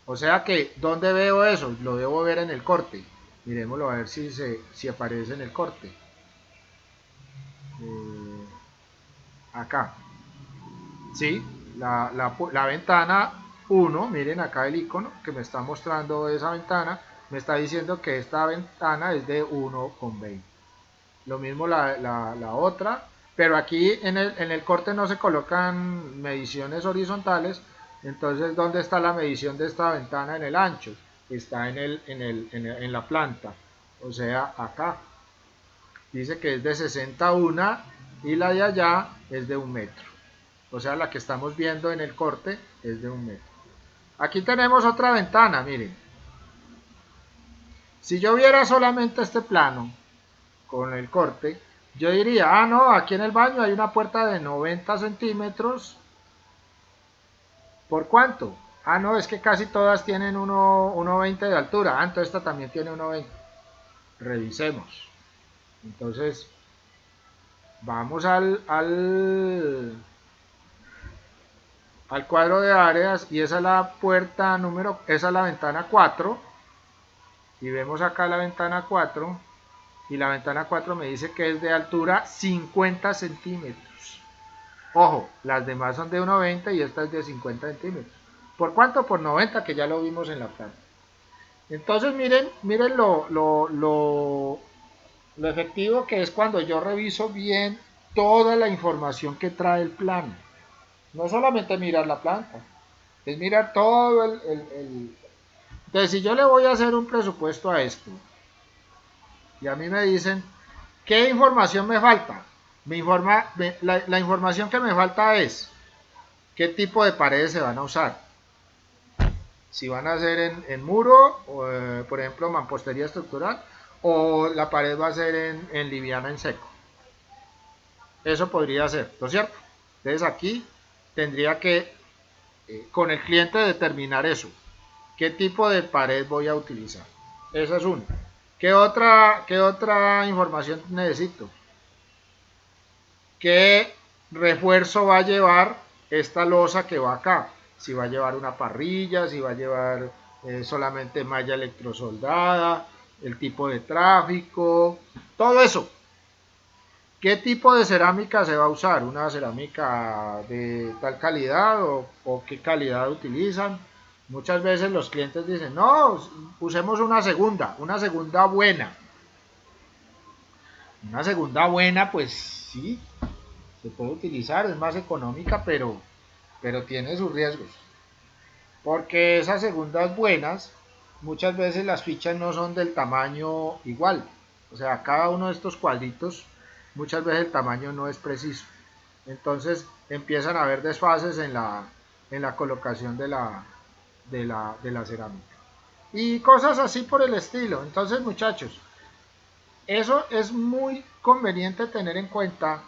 O sea que, ¿dónde veo eso? Lo debo ver en el corte. Miremoslo a ver si aparece en el corte. Acá. Sí, la ventana 1, miren acá el icono que me está mostrando esa ventana, me está diciendo que esta ventana es de 1,20. Lo mismo la otra, pero aquí en el corte no se colocan mediciones horizontales. Entonces, ¿dónde está la medición de esta ventana en el ancho? Está en la planta, o sea, acá. Dice que es de 61 y la de allá es de 1 metro. O sea, la que estamos viendo en el corte es de 1 metro. Aquí tenemos otra ventana, miren. Si yo viera solamente este plano con el corte, yo diría, ah, no, aquí en el baño hay una puerta de 90 centímetros. ¿Por cuánto? Ah, no, es que casi todas tienen 1,20 de altura. Ah, entonces esta también tiene 1,20. Revisemos. Entonces, vamos al cuadro de áreas y esa es la puerta esa es la ventana 4. Y vemos acá la ventana 4. Y la ventana 4 me dice que es de altura 50 centímetros. Ojo, las demás son de 1,20 y esta es de 50 centímetros. ¿Por cuánto? Por 90, que ya lo vimos en la planta. Entonces miren lo efectivo que es cuando yo reviso bien toda la información que trae el plano. No solamente mirar la planta, es mirar todo Entonces, si yo le voy a hacer un presupuesto a esto, y a mí me dicen, ¿qué información me falta? La información que me falta es, ¿qué tipo de paredes se van a usar? Si van a ser en muro, o, por ejemplo, mampostería estructural, o la pared va a ser en liviana, en seco. Eso podría ser, ¿no es cierto? Entonces aquí tendría que, con el cliente, determinar eso. ¿Qué tipo de pared voy a utilizar? Esa es una. ¿Qué otra información necesito? ¿Qué refuerzo va a llevar esta losa que va acá? Si va a llevar una parrilla, si va a llevar solamente malla electrosoldada, el tipo de tráfico, todo eso. ¿Qué tipo de cerámica se va a usar? ¿Una cerámica de tal calidad o qué calidad utilizan? Muchas veces los clientes dicen, no, usemos una segunda buena. Una segunda buena, pues sí, se puede utilizar, es más económica, pero tiene sus riesgos. Porque esas segundas buenas, muchas veces las fichas no son del tamaño igual. O sea, cada uno de estos cuadritos, muchas veces el tamaño no es preciso. Entonces empiezan a haber desfases en la colocación de la cerámica. Y cosas así por el estilo. Entonces, muchachos, eso es muy conveniente tener en cuenta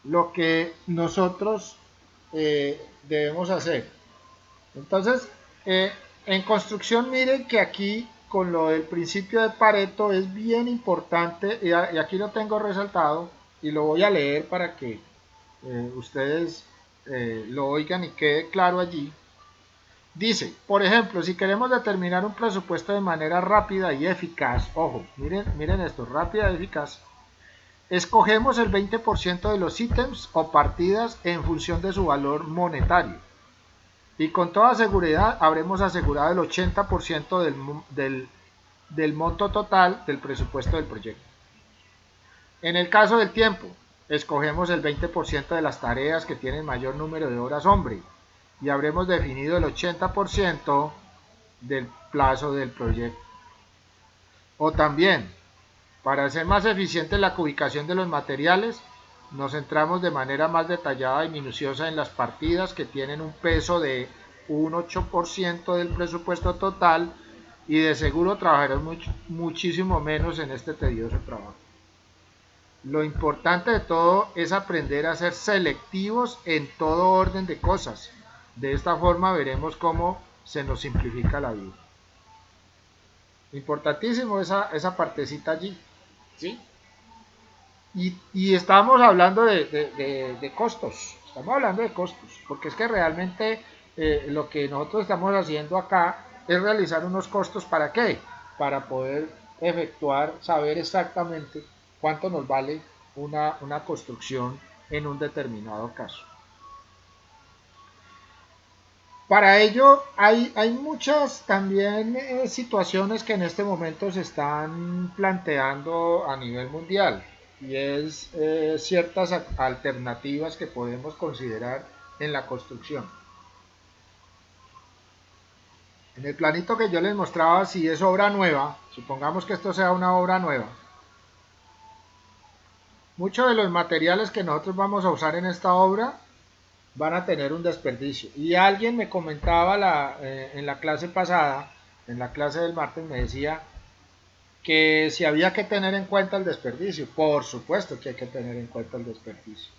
lo que nosotros debemos hacer. Entonces, en construcción, miren que aquí con lo del principio de Pareto es bien importante, y aquí lo tengo resaltado y lo voy a leer para que ustedes lo oigan y quede claro allí. Dice, por ejemplo, si queremos determinar un presupuesto de manera rápida y eficaz, ojo, miren esto, rápida y eficaz, escogemos el 20% de los ítems o partidas en función de su valor monetario. Y con toda seguridad habremos asegurado el 80% del monto total del presupuesto del proyecto. En el caso del tiempo, escogemos el 20% de las tareas que tienen mayor número de horas hombre y habremos definido el 80% del plazo del proyecto. O también, para hacer más eficiente la ubicación de los materiales, nos centramos de manera más detallada y minuciosa en las partidas que tienen un peso de un 8% del presupuesto total y de seguro trabajarás muchísimo menos en este tedioso trabajo. Lo importante de todo es aprender a ser selectivos en todo orden de cosas. De esta forma veremos cómo se nos simplifica la vida. Importantísimo esa partecita allí, ¿sí? Y estamos hablando de costos, estamos hablando de costos, porque es que realmente lo que nosotros estamos haciendo acá es realizar unos costos. ¿Para qué? Para poder efectuar, saber exactamente cuánto nos vale una construcción en un determinado caso. Para ello hay muchas también situaciones que en este momento se están planteando a nivel mundial, y es ciertas alternativas que podemos considerar en la construcción. En el planito que yo les mostraba, si es obra nueva, supongamos que esto sea una obra nueva, muchos de los materiales que nosotros vamos a usar en esta obra van a tener un desperdicio. Y alguien me comentaba en la clase pasada, en la clase del martes, me decía que si había que tener en cuenta el desperdicio. Por supuesto que hay que tener en cuenta el desperdicio.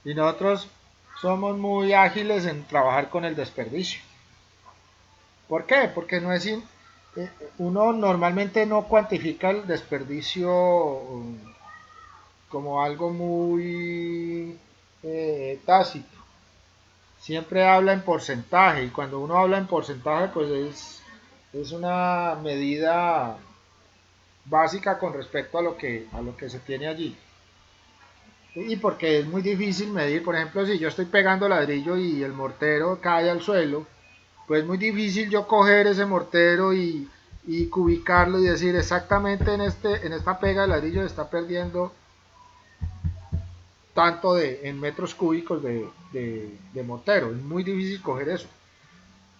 Y nosotros somos muy ágiles en trabajar con el desperdicio. ¿Por qué? Porque no es uno normalmente no cuantifica el desperdicio como algo muy tácito. Siempre habla en porcentaje, y cuando uno habla en porcentaje pues es una medida básica con respecto a lo que se tiene allí. Y porque es muy difícil medir, por ejemplo, si yo estoy pegando ladrillo y el mortero cae al suelo, pues es muy difícil yo coger ese mortero y cubicarlo y decir exactamente en esta pega de ladrillo se está perdiendo tanto en metros cúbicos de mortero. Es muy difícil coger eso.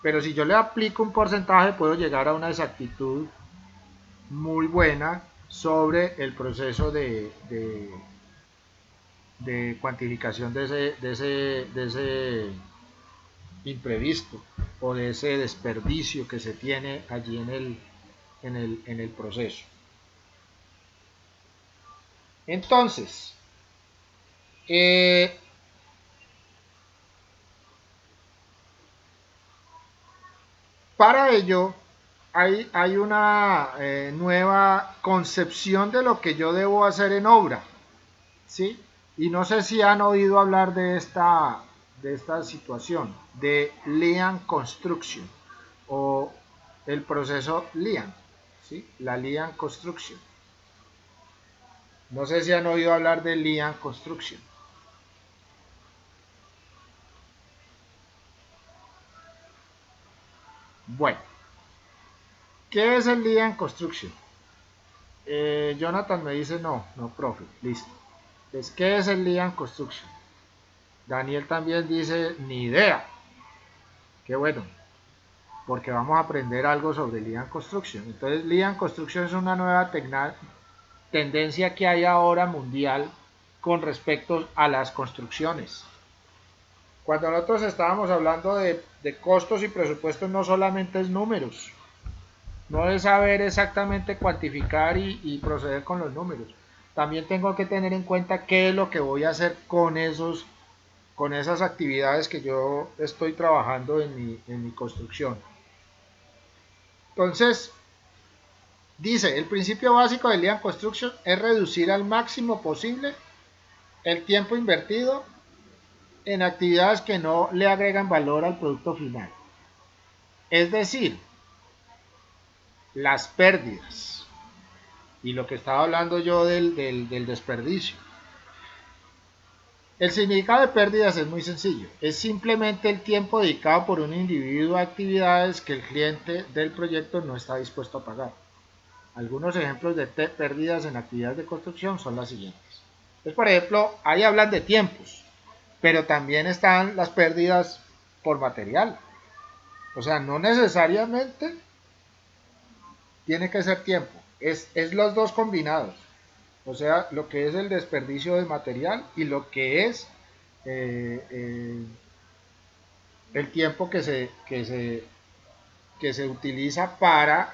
Pero si yo le aplico un porcentaje, puedo llegar a una exactitud muy buena sobre el proceso de cuantificación de ese imprevisto o de ese desperdicio que se tiene allí en el proceso. Entonces, para ello hay una nueva concepción de lo que yo debo hacer en obra, ¿sí? Y no sé si han oído hablar de esta situación, de Lean Construction, o el proceso Lean, ¿sí? La Lean Construction. No sé si han oído hablar de Lean Construction. Bueno, ¿qué es el Lean Construction? Jonathan me dice no, profe, listo. Entonces, ¿qué es el Lean Construction? Daniel también dice ni idea. Qué bueno, porque vamos a aprender algo sobre Lean Construction. Entonces, Lean Construction es una nueva tendencia que hay ahora mundial con respecto a las construcciones. Cuando nosotros estábamos hablando de costos y presupuestos, no solamente es números, no es saber exactamente cuantificar y proceder con los números. También tengo que tener en cuenta qué es lo que voy a hacer con esas actividades que yo estoy trabajando en mi construcción. Entonces, dice, el principio básico de Lean Construction es reducir al máximo posible el tiempo invertido en actividades que no le agregan valor al producto final. Es decir, las pérdidas. Y lo que estaba hablando yo del desperdicio. El significado de pérdidas es muy sencillo. Es simplemente el tiempo dedicado por un individuo a actividades que el cliente del proyecto no está dispuesto a pagar. Algunos ejemplos de pérdidas en actividades de construcción son las siguientes. Entonces, por ejemplo, ahí hablan de tiempos, pero también están las pérdidas por material. O sea, no necesariamente tiene que ser tiempo, es los dos combinados. O sea, lo que es el desperdicio de material y lo que es el tiempo que se utiliza para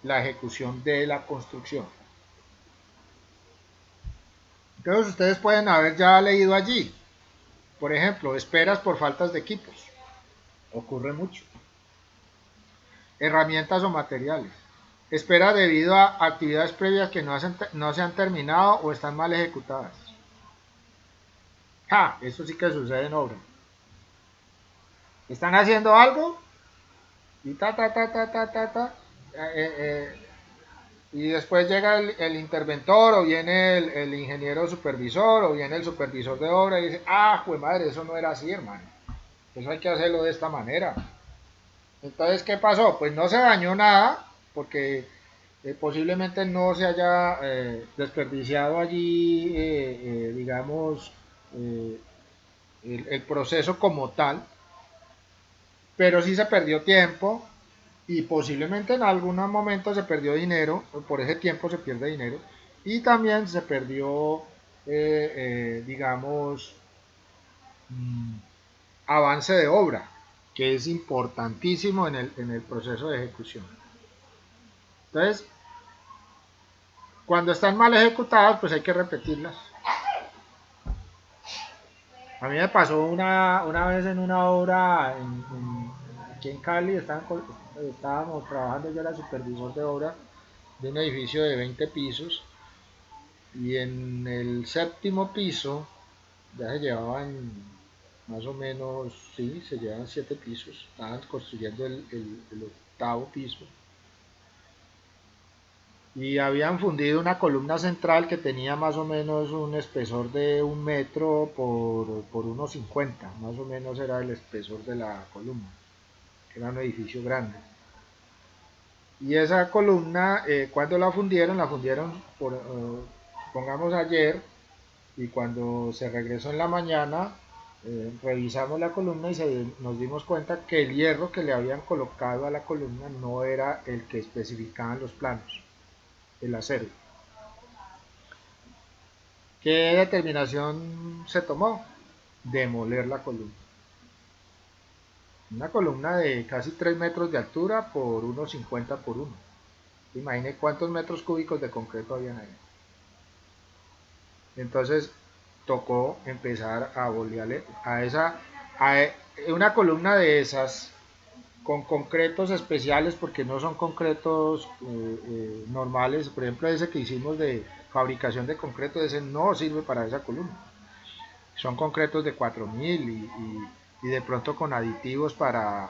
la ejecución de la construcción. Entonces ustedes pueden haber ya leído allí, por ejemplo, esperas por faltas de equipos, ocurre mucho. Herramientas o materiales. Espera debido a actividades previas que no se han terminado o están mal ejecutadas. Eso sí que sucede en obra. Están haciendo algo y y después llega el interventor o viene el ingeniero supervisor o viene el supervisor de obra y dice, jue madre, eso no era así, hermano. Eso hay que hacerlo de esta manera. Entonces, ¿qué pasó? Pues no se dañó nada porque posiblemente no se haya desperdiciado allí, digamos, el proceso como tal, pero sí se perdió tiempo y posiblemente en algún momento se perdió dinero, por ese tiempo se pierde dinero, y también se perdió, digamos, avance de obra, que es importantísimo en el proceso de ejecución. Entonces, cuando están mal ejecutadas, pues hay que repetirlas. A mí me pasó una vez en una obra aquí en Cali, estábamos trabajando, yo era supervisor de obra de un edificio de 20 pisos y en el séptimo piso ya se llevaban más o menos, sí, se llevaban 7 pisos, estaban construyendo el octavo piso y habían fundido una columna central que tenía más o menos un espesor de 1 metro por 1,50, más o menos era el espesor de la columna, que era un edificio grande. Y esa columna, cuando la fundieron pongamos ayer, y cuando se regresó en la mañana, revisamos la columna y nos dimos cuenta que el hierro que le habían colocado a la columna no era el que especificaban los planos, el acero. ¿Qué determinación se tomó? Demoler la columna. Una columna de casi 3 metros de altura por 1,50 por 1. Imagine cuántos metros cúbicos de concreto habían ahí. Entonces tocó empezar a bolearle a una columna de esas con concretos especiales, porque no son concretos normales. Por ejemplo, ese que hicimos de fabricación de concreto, ese no sirve para esa columna. Son concretos de 4000 y de pronto con aditivos para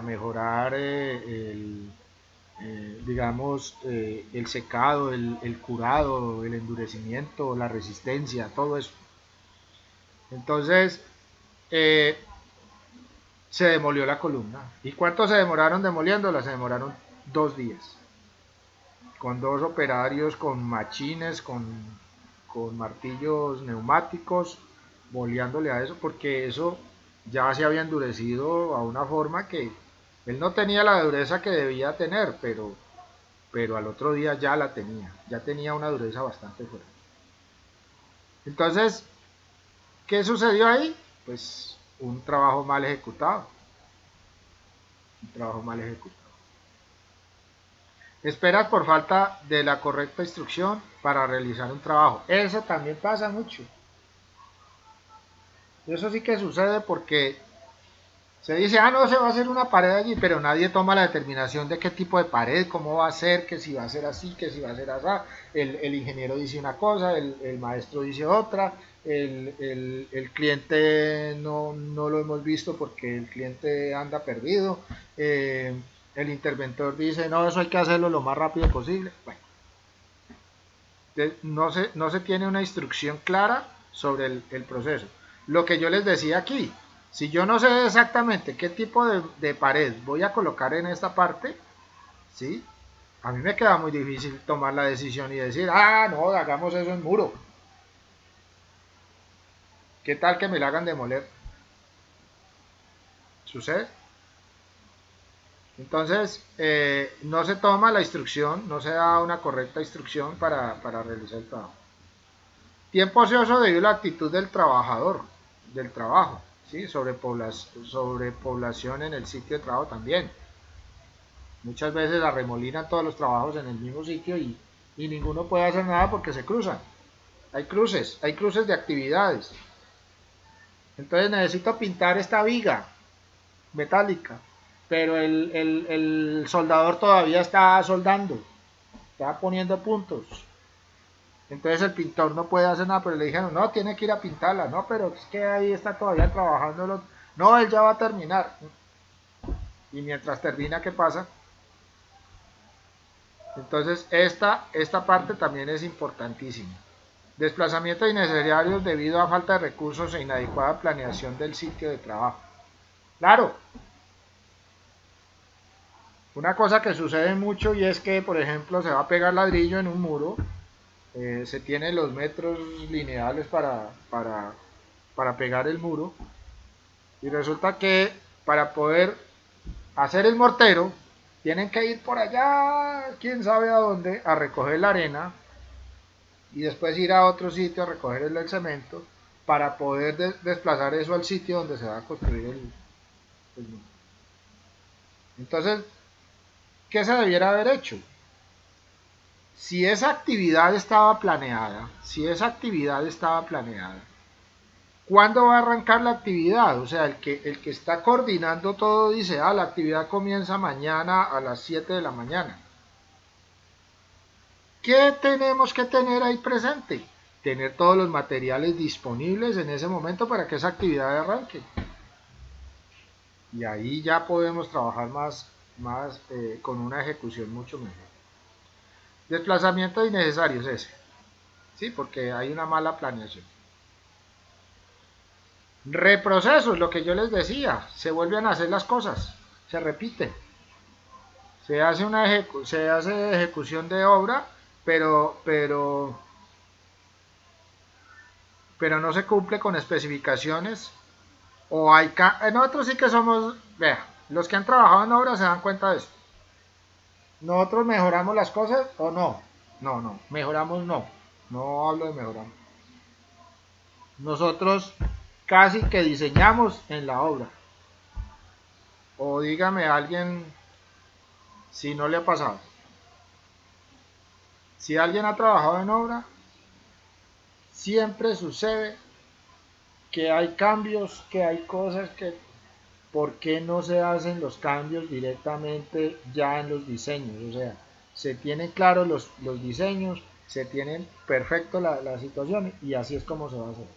mejorar digamos, el secado, el curado, el endurecimiento, la resistencia, todo eso. Entonces, se demolió la columna. ¿Y cuánto se demoraron demoliéndola? Se demoraron 2 días. Con 2 operarios, con machines, con martillos neumáticos, boleándole a eso, porque eso ya se había endurecido a una forma que él no tenía la dureza que debía tener, pero al otro día ya tenía una dureza bastante fuerte. Entonces, ¿qué sucedió ahí? Pues un trabajo mal ejecutado. Un trabajo mal ejecutado. Esperas por falta de la correcta instrucción para realizar un trabajo. Eso también pasa mucho. Eso sí que sucede porque se dice, no, se va a hacer una pared allí, pero nadie toma la determinación de qué tipo de pared, cómo va a ser, que si va a ser así, que si va a ser así. El ingeniero dice una cosa, el maestro dice otra, el cliente no lo hemos visto porque el cliente anda perdido. El interventor dice, no, eso hay que hacerlo lo más rápido posible. Bueno, no se tiene una instrucción clara sobre el proceso. Lo que yo les decía aquí, si yo no sé exactamente qué tipo de pared voy a colocar en esta parte, ¿sí? A mí me queda muy difícil tomar la decisión y decir, no, hagamos eso en muro. ¿Qué tal que me la hagan demoler? ¿Sucede? Entonces, no se toma la instrucción, no se da una correcta instrucción para realizar el trabajo. Tiempo ocioso debido a la actitud del trabajador, del trabajo, ¿sí? Sobrepoblación en el sitio de trabajo también. Muchas veces arremolinan todos los trabajos en el mismo sitio y ninguno puede hacer nada porque se cruzan. Hay cruces de actividades. Entonces necesito pintar esta viga metálica, pero el soldador todavía está soldando, está poniendo puntos. Entonces el pintor no puede hacer nada, pero le dijeron, no, tiene que ir a pintarla, no, pero es que ahí está todavía trabajando. No, él ya va a terminar. Y mientras termina, ¿qué pasa? Entonces esta parte también es importantísima. Desplazamientos innecesarios debido a falta de recursos e inadecuada planeación del sitio de trabajo. Claro, una cosa que sucede mucho y es que, por ejemplo, se va a pegar ladrillo en un muro, se tiene los metros lineales para pegar el muro, y resulta que para poder hacer el mortero, tienen que ir por allá, quién sabe a dónde, a recoger la arena, y después ir a otro sitio a recoger el cemento, para poder desplazar eso al sitio donde se va a construir el muro. Entonces, ¿qué se debiera haber hecho? Si esa actividad estaba planeada, ¿cuándo va a arrancar la actividad? O sea, el que está coordinando todo dice, la actividad comienza mañana a las 7 de la mañana. ¿Qué tenemos que tener ahí presente? Tener todos los materiales disponibles en ese momento para que esa actividad arranque. Y ahí ya podemos trabajar más con una ejecución mucho mejor. Desplazamientos innecesarios ese, ¿sí? Porque hay una mala planeación. Reprocesos, lo que yo les decía, se vuelven a hacer las cosas, se repiten. Se hace ejecución de obra, pero no se cumple con especificaciones. O hay nosotros sí que somos, vea, los que han trabajado en obra se dan cuenta de esto. ¿Nosotros mejoramos las cosas o no? No, mejoramos no. No hablo de mejoramos. Nosotros casi que diseñamos en la obra. O dígame a alguien si no le ha pasado. Si alguien ha trabajado en obra, siempre sucede que hay cambios, que hay cosas que... ¿Por qué no se hacen los cambios directamente ya en los diseños? O sea, se tienen claros los diseños, se tienen perfecto la situación y así es como se va a hacer.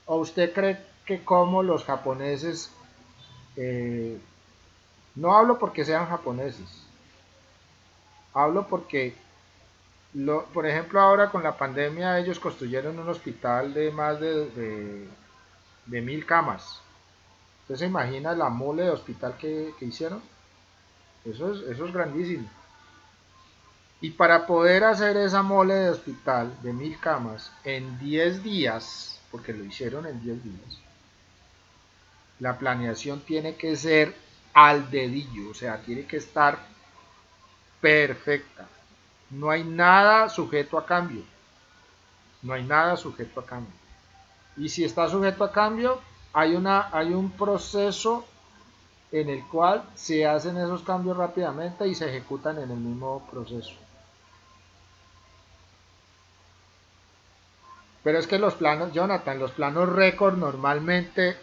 ¿O usted cree que como los japoneses, eh, no hablo porque sean japoneses, hablo porque, por ejemplo, ahora con la pandemia ellos construyeron un hospital de más de 1000 camas. ¿Usted se imagina la mole de hospital que hicieron? Eso es grandísimo. Y para poder hacer esa mole de hospital de 1000 camas en 10 días, porque lo hicieron en 10 días, la planeación tiene que ser al dedillo, o sea, tiene que estar perfecta. No hay nada sujeto a cambio. No hay nada sujeto a cambio. Y si está sujeto a cambio, hay un proceso en el cual se hacen esos cambios rápidamente y se ejecutan en el mismo proceso. Pero es que los planos, Jonathan, los planos récord normalmente,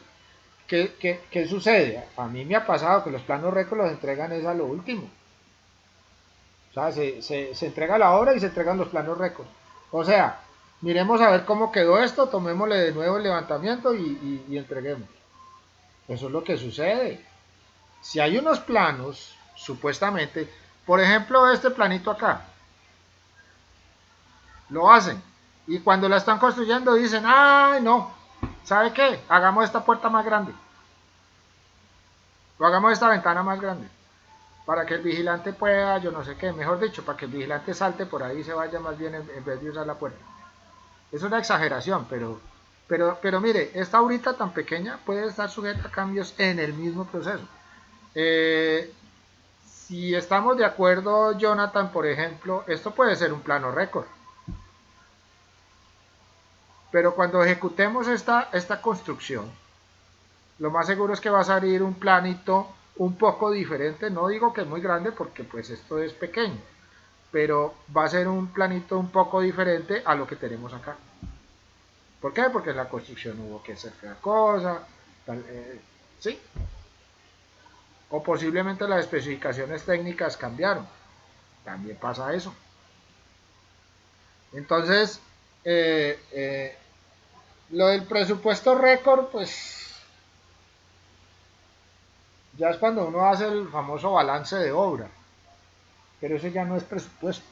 ¿qué sucede? A mí me ha pasado que los planos récord los entregan es a lo último. O sea, se entrega la obra y se entregan los planos récord. O sea, miremos a ver cómo quedó esto, tomémosle de nuevo el levantamiento y entreguemos. Eso es lo que sucede. Si hay unos planos, supuestamente, por ejemplo, este planito acá, lo hacen. Y cuando la están construyendo dicen, ay no, ¿sabe qué? Hagamos esta puerta más grande. O hagamos esta ventana más grande. Para que el vigilante pueda, yo no sé qué, mejor dicho, para que el vigilante salte por ahí y se vaya más bien en vez de usar la puerta. Es una exageración, pero mire, esta ahorita tan pequeña puede estar sujeta a cambios en el mismo proceso. Si estamos de acuerdo, Jonathan, por ejemplo, esto puede ser un plano récord. Pero cuando ejecutemos esta construcción, lo más seguro es que va a salir un planito un poco diferente, no digo que es muy grande porque pues esto es pequeño, pero va a ser un planito un poco diferente a lo que tenemos acá. ¿Por qué? Porque en la construcción hubo que hacer cada cosa, ¿sí? O posiblemente las especificaciones técnicas cambiaron, también pasa eso. Entonces, eh, eh, lo del presupuesto récord, pues ya es cuando uno hace el famoso balance de obra, pero eso ya no es presupuesto,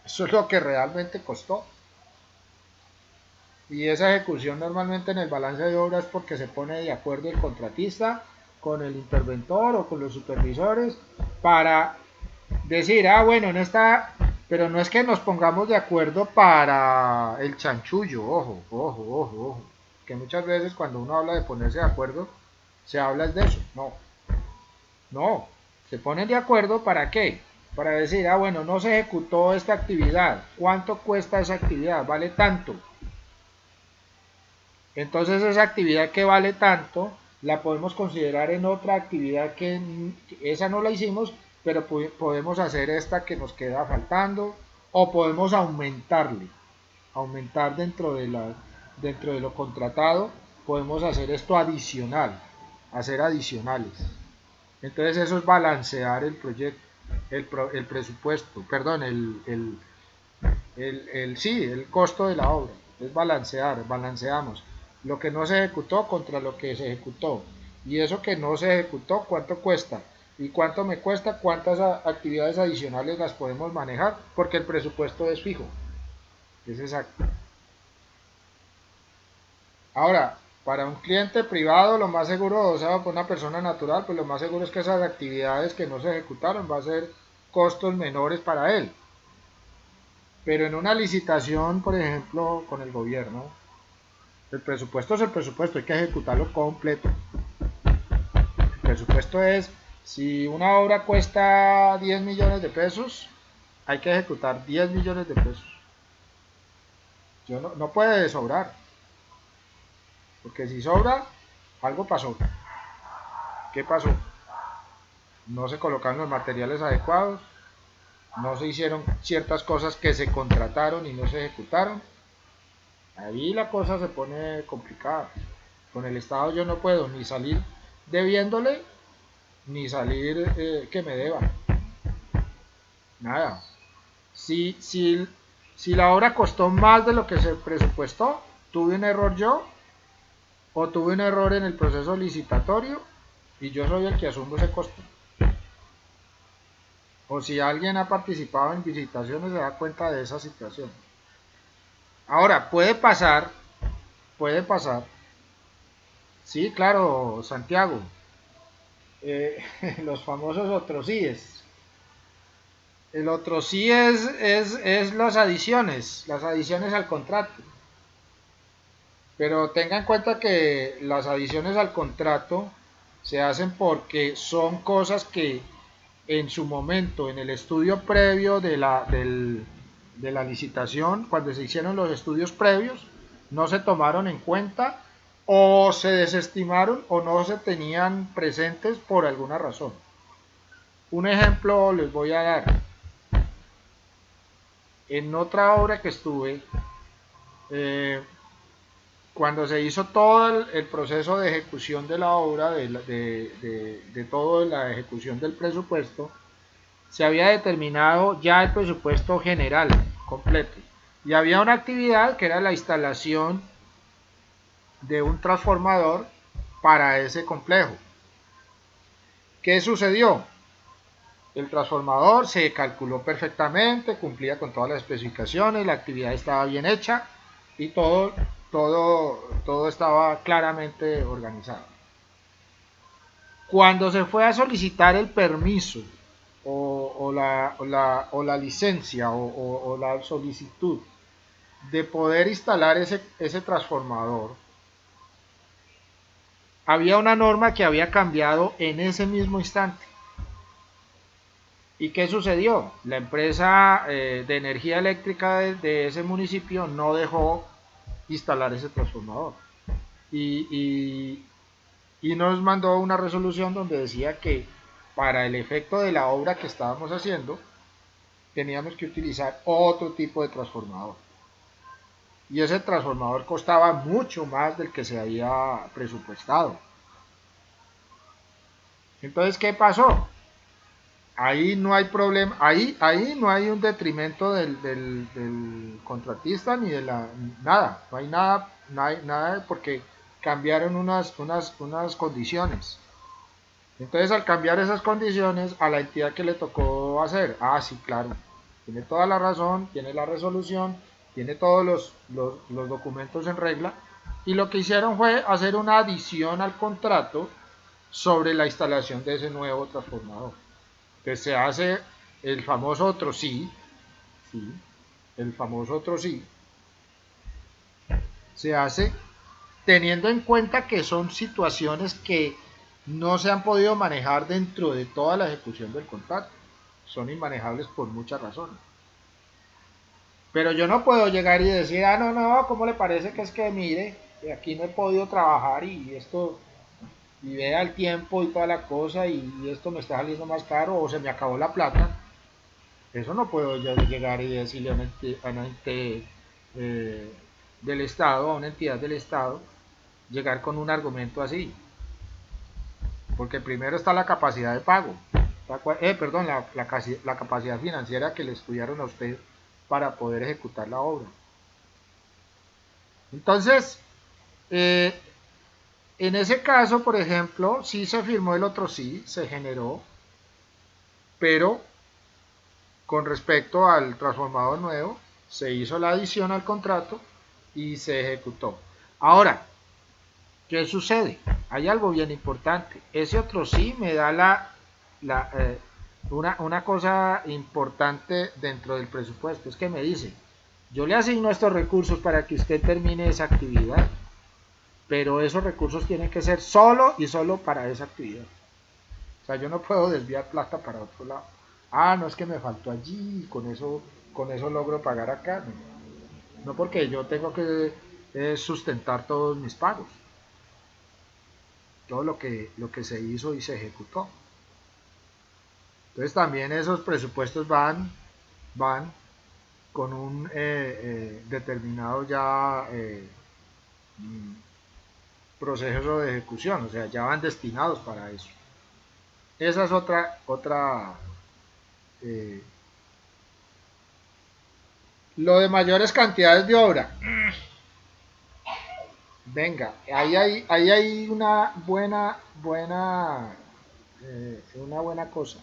eso es lo que realmente costó. Y esa ejecución normalmente en el balance de obra es porque se pone de acuerdo el contratista con el interventor o con los supervisores para decir, ah, bueno, en esta, pero no es que nos pongamos de acuerdo para el chanchullo, ojo, ojo, ojo, ojo, que muchas veces cuando uno habla de ponerse de acuerdo, se habla de eso, no, no, se ponen de acuerdo para qué, para decir, ah, bueno, no se ejecutó esta actividad, ¿cuánto cuesta esa actividad? Vale tanto. Entonces esa actividad que vale tanto la podemos considerar en otra actividad que esa no la hicimos, pero podemos hacer esta que nos queda faltando o podemos aumentar dentro de lo contratado, podemos hacer esto adicional, hacer adicionales. Entonces eso es balancear el proyecto, el presupuesto, perdón, sí, el costo de la obra, es balancear, balanceamos lo que no se ejecutó contra lo que se ejecutó. Y eso que no se ejecutó, ¿cuánto cuesta? ¿Y cuánto me cuesta? ¿Cuántas actividades adicionales las podemos manejar? Porque el presupuesto es fijo, es exacto. Ahora, para un cliente privado, lo más seguro, o sea, para una persona natural, pues lo más seguro es que esas actividades que no se ejecutaron va a ser costos menores para él. Pero en una licitación, por ejemplo, con el gobierno, el presupuesto es el presupuesto, hay que ejecutarlo completo. El presupuesto es, si una obra cuesta 10 millones de pesos, hay que ejecutar 10 millones de pesos. No puede sobrar, porque si sobra, algo pasó. ¿Qué pasó? No se colocaron los materiales adecuados, no se hicieron ciertas cosas que se contrataron y no se ejecutaron. Ahí la cosa se pone complicada. Con el Estado yo no puedo ni salir debiéndole ni salir que me deba. Nada. Si, si, si la obra costó más de lo que se presupuestó, tuve un error yo o tuve un error en el proceso licitatorio y yo soy el que asumo ese costo. O si alguien ha participado en licitaciones se da cuenta de esa situación. Ahora, puede pasar. Sí, claro, Santiago. Eh, los famosos otros síes. El otro sí es las adiciones al contrato. Pero tenga en cuenta que las adiciones al contrato se hacen porque son cosas que en su momento, en el estudio previo de la licitación, cuando se hicieron los estudios previos, no se tomaron en cuenta o se desestimaron o no se tenían presentes por alguna razón. Un ejemplo les voy a dar. En otra obra que estuve, eh, cuando se hizo todo el proceso de ejecución de la obra, de toda la ejecución del presupuesto, se había determinado ya el presupuesto general, completo. Y había una actividad que era la instalación de un transformador para ese complejo. ¿Qué sucedió? El transformador se calculó perfectamente, cumplía con todas las especificaciones, la actividad estaba bien hecha y todo estaba claramente organizado. Cuando se fue a solicitar el permiso o la licencia o la solicitud de poder instalar ese transformador, había una norma que había cambiado en ese mismo instante. ¿Y qué sucedió? La empresa de energía eléctrica de ese municipio no dejó instalar ese transformador. Y, y, y nos mandó una resolución donde decía que para el efecto de la obra que estábamos haciendo teníamos que utilizar otro tipo de transformador. Y ese transformador costaba mucho más del que se había presupuestado. Entonces, ¿qué pasó? Ahí no hay problema, ahí no hay un detrimento del contratista ni de nada, no hay nada, nada porque cambiaron unas condiciones. Entonces, al cambiar esas condiciones, a la entidad que le tocó hacer, sí, claro, tiene toda la razón, tiene la resolución, tiene todos los documentos en regla, y lo que hicieron fue hacer una adición al contrato sobre la instalación de ese nuevo transformador. Entonces se hace el famoso otro sí, el famoso otro sí, se hace teniendo en cuenta que son situaciones que no se han podido manejar dentro de toda la ejecución del contrato. Son inmanejables por muchas razones. Pero yo no puedo llegar y decir, no, ¿cómo le parece que es que mire, aquí no he podido trabajar y esto, y vea el tiempo y toda la cosa y esto me está saliendo más caro o se me acabó la plata? Eso no puedo yo llegar y decirle a una ente del Estado, a una entidad del Estado, llegar con un argumento así. Porque primero está la capacidad de pago, perdón, la capacidad financiera que le estudiaron a usted para poder ejecutar la obra. Entonces, en ese caso, por ejemplo, sí se firmó el otro sí, se generó, pero con respecto al transformador nuevo, se hizo la adición al contrato y se ejecutó. Ahora, ¿qué sucede? Hay algo bien importante. Ese otro sí me da una cosa importante dentro del presupuesto. Es que me dice, yo le asigno estos recursos para que usted termine esa actividad, pero esos recursos tienen que ser solo y solo para esa actividad. O sea, yo no puedo desviar plata para otro lado. No es que me faltó allí, con eso logro pagar acá. No, porque yo tengo que sustentar todos mis pagos. Todo lo que se hizo y se ejecutó. Entonces también esos presupuestos van con un determinado ya proceso de ejecución, o sea, ya van destinados para eso. Esa es otra eh, lo de mayores cantidades de obra. Venga, ahí hay una buena cosa.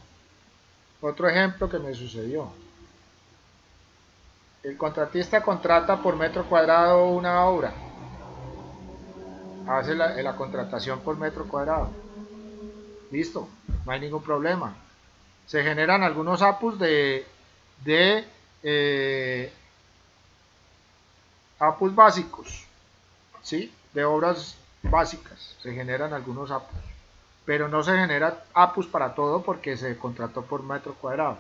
Otro ejemplo que me sucedió. El contratista contrata por metro cuadrado una obra. Hace la contratación por metro cuadrado. Listo, no hay ningún problema. Se generan algunos APUs de APUs básicos, ¿sí? De obras básicas. Se generan algunos APUs. Pero no se genera APUs para todo porque se contrató por metro cuadrado.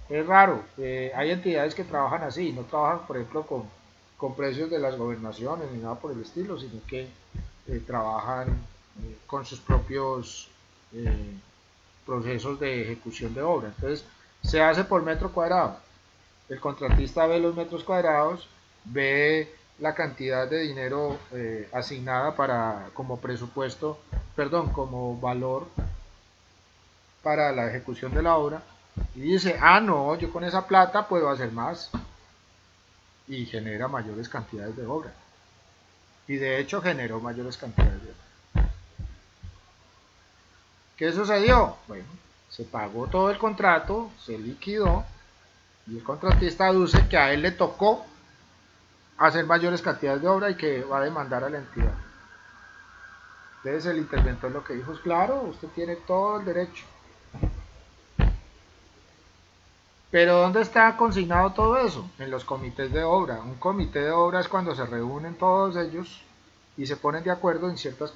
Es raro, hay entidades que trabajan así, no trabajan por ejemplo con precios de las gobernaciones ni nada por el estilo, sino que trabajan con sus propios procesos de ejecución de obra. Entonces se hace por metro cuadrado. El contratista ve los metros cuadrados, ve la cantidad de dinero asignada como presupuesto, perdón, como valor para la ejecución de la obra y dice, no, yo con esa plata puedo hacer más y genera mayores cantidades de obra. Y de hecho generó mayores cantidades de obra. ¿Qué sucedió? Bueno, se pagó todo el contrato, se liquidó y el contratista aduce que a él le tocó hacer mayores cantidades de obra y que va a demandar a la entidad. Entonces el interventor lo que dijo es, claro, usted tiene todo el derecho. Pero ¿dónde está consignado todo eso? En los comités de obra. Un comité de obra es cuando se reúnen todos ellos y se ponen de acuerdo en ciertas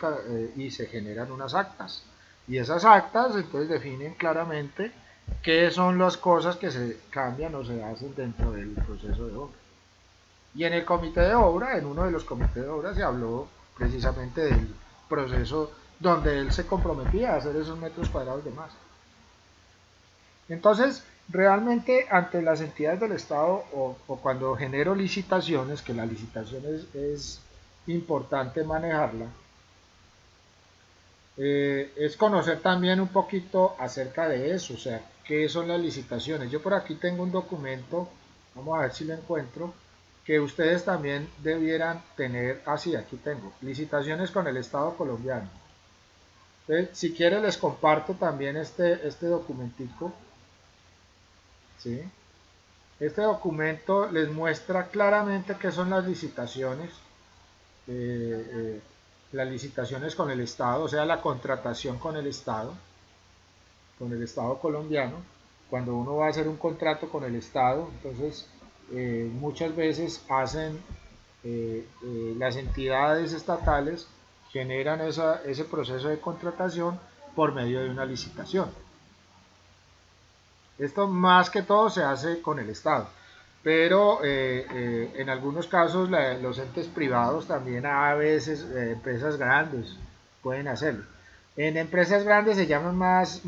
y se generan unas actas. Y esas actas entonces definen claramente qué son las cosas que se cambian o se hacen dentro del proceso de obra. Y en el comité de obra, en uno de los comités de obra se habló precisamente del proceso donde él se comprometía a hacer esos metros cuadrados de más. Entonces, realmente ante las entidades del Estado o cuando genero licitaciones, que la licitación es importante manejarla, es conocer también un poquito acerca de eso, o sea, qué son las licitaciones. Yo por aquí tengo un documento, vamos a ver si lo encuentro, que ustedes también debieran tener, sí, aquí tengo, licitaciones con el Estado colombiano. Entonces, si quieren les comparto también este documentico, ¿sí? Este documento les muestra claramente qué son eh, las licitaciones con el Estado, o sea, la contratación con el Estado colombiano. Cuando uno va a hacer un contrato con el Estado, entonces muchas veces las entidades estatales generan ese proceso de contratación por medio de una licitación. Esto más que todo se hace con el Estado, pero en algunos casos los entes privados también a veces, empresas grandes pueden hacerlo. En empresas grandes se llaman más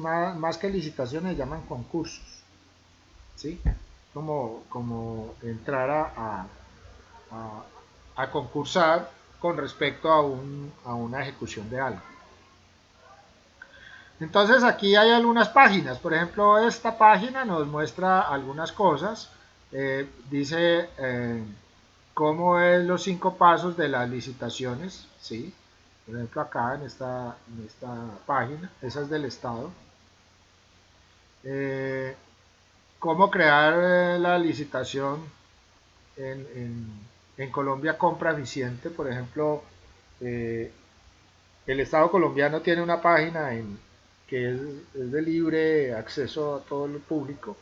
que licitaciones, se llaman concursos, ¿sí? Como entrar a concursar con respecto a una ejecución de algo. Entonces aquí hay algunas páginas, por ejemplo esta página nos muestra algunas cosas, dice cómo es los 5 pasos de las licitaciones, ¿sí? Por ejemplo acá en esta página, esa es del Estado, cómo crear la licitación en Colombia compra eficiente, por ejemplo, el Estado colombiano tiene una página que es de libre acceso a todo el público,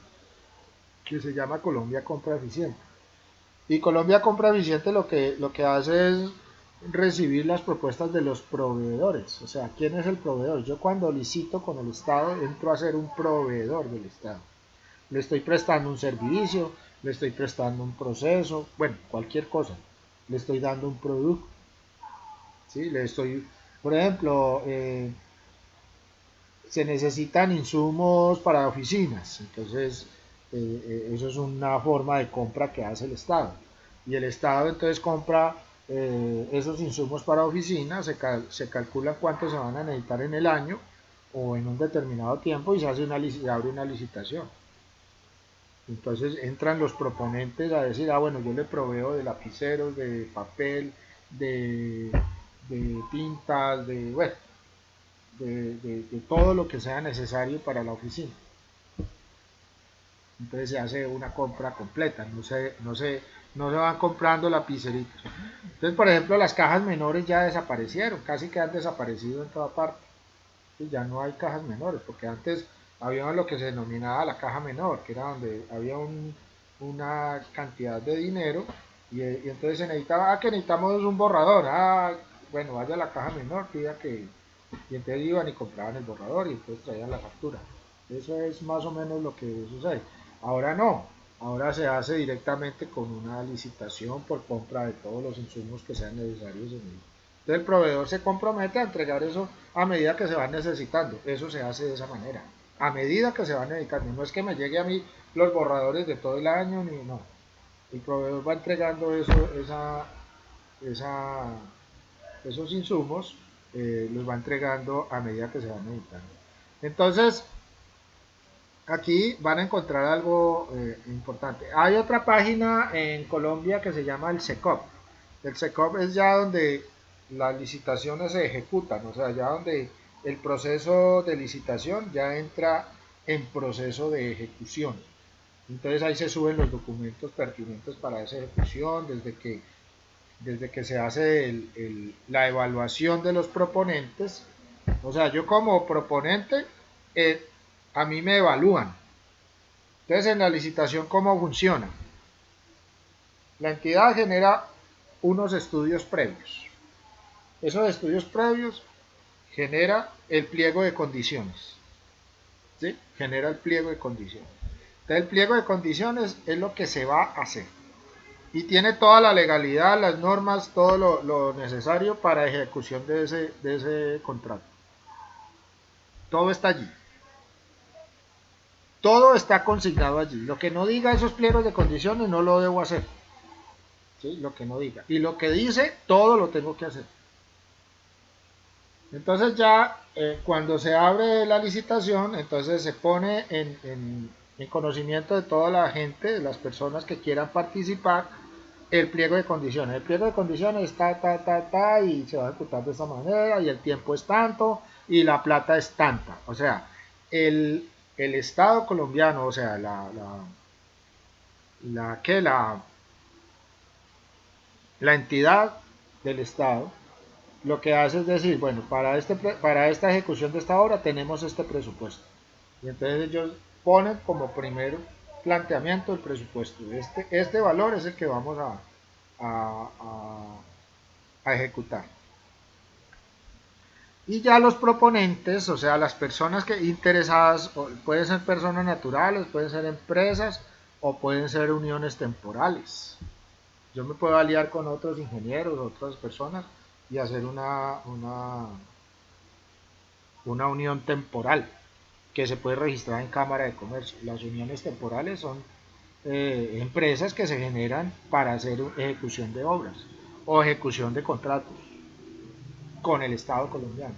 que se llama Colombia Compra Eficiente. Y Colombia Compra Eficiente lo que hace es recibir las propuestas de los proveedores. O sea, ¿quién es el proveedor? Yo cuando licito con el Estado entro a ser un proveedor del Estado. Le estoy prestando un servicio, le estoy prestando un proceso, bueno, cualquier cosa. Le estoy dando un producto. ¿Sí? Le estoy, por ejemplo, se necesitan insumos para oficinas, entonces eso es una forma de compra que hace el Estado. Y el Estado entonces compra esos insumos para oficinas, se calcula cuántos se van a necesitar en el año o en un determinado tiempo y se abre una licitación. Entonces entran los proponentes a decir, bueno, yo le proveo de lapiceros, de papel, de, de tintas, bueno, de todo lo que sea necesario para la oficina. Entonces se hace una compra completa, no se van comprando lapiceritos. Entonces, por ejemplo, las cajas menores ya desaparecieron, casi que han desaparecido en toda parte. Entonces, ya no hay cajas menores, porque antes había lo que se denominaba la caja menor, que era donde había una cantidad de dinero y entonces se necesitaba, que necesitamos un borrador, bueno, vaya a la caja menor, pida que, y entonces iban y compraban el borrador y entonces traían la factura. Eso es más o menos lo que sucede. Ahora no, ahora se hace directamente con una licitación por compra de todos los insumos que sean necesarios en el. Entonces el proveedor se compromete a entregar eso a medida que se van necesitando. Eso se hace de esa manera, a medida que se van necesitando. No es que me llegue a mí los borradores de todo el año, ni no. El proveedor va entregando esos insumos, los va entregando a medida que se van necesitando. Entonces, aquí van a encontrar algo importante. Hay otra página en Colombia que se llama el SECOP. El SECOP es ya donde las licitaciones se ejecutan, o sea, ya donde el proceso de licitación ya entra en proceso de ejecución. Entonces ahí se suben los documentos pertinentes para esa ejecución, desde que se hace la evaluación de los proponentes. O sea, yo como proponente, a mí me evalúan. Entonces, en la licitación, ¿cómo funciona? La entidad genera unos estudios previos. Esos estudios previos genera el pliego de condiciones. ¿Sí? Genera el pliego de condiciones. Entonces, el pliego de condiciones es lo que se va a hacer. Y tiene toda la legalidad, las normas, todo lo necesario para ejecución de ese contrato. todo está allí. Todo está consignado allí. Lo que no diga esos pliegos de condiciones no lo debo hacer. ¿Sí? Lo que no diga. Y lo que dice, todo lo tengo que hacer. Entonces ya cuando se abre la licitación, entonces se pone en conocimiento de toda la gente, de las personas que quieran participar, el pliego de condiciones. El pliego de condiciones está, y se va a ejecutar de esta manera, y el tiempo es tanto, y la plata es tanta. O sea, el Estado colombiano, o sea, la entidad del Estado, lo que hace es decir, bueno, para esta ejecución de esta obra tenemos este presupuesto. Y entonces ellos ponen como primer planteamiento el presupuesto. Este valor es el que vamos a ejecutar. Y ya los proponentes, o sea, las personas que interesadas, pueden ser personas naturales, pueden ser empresas o pueden ser uniones temporales. Yo me puedo aliar con otros ingenieros, otras personas y hacer una unión temporal que se puede registrar en Cámara de Comercio. Las uniones temporales son empresas que se generan para hacer ejecución de obras o ejecución de contratos con el Estado colombiano.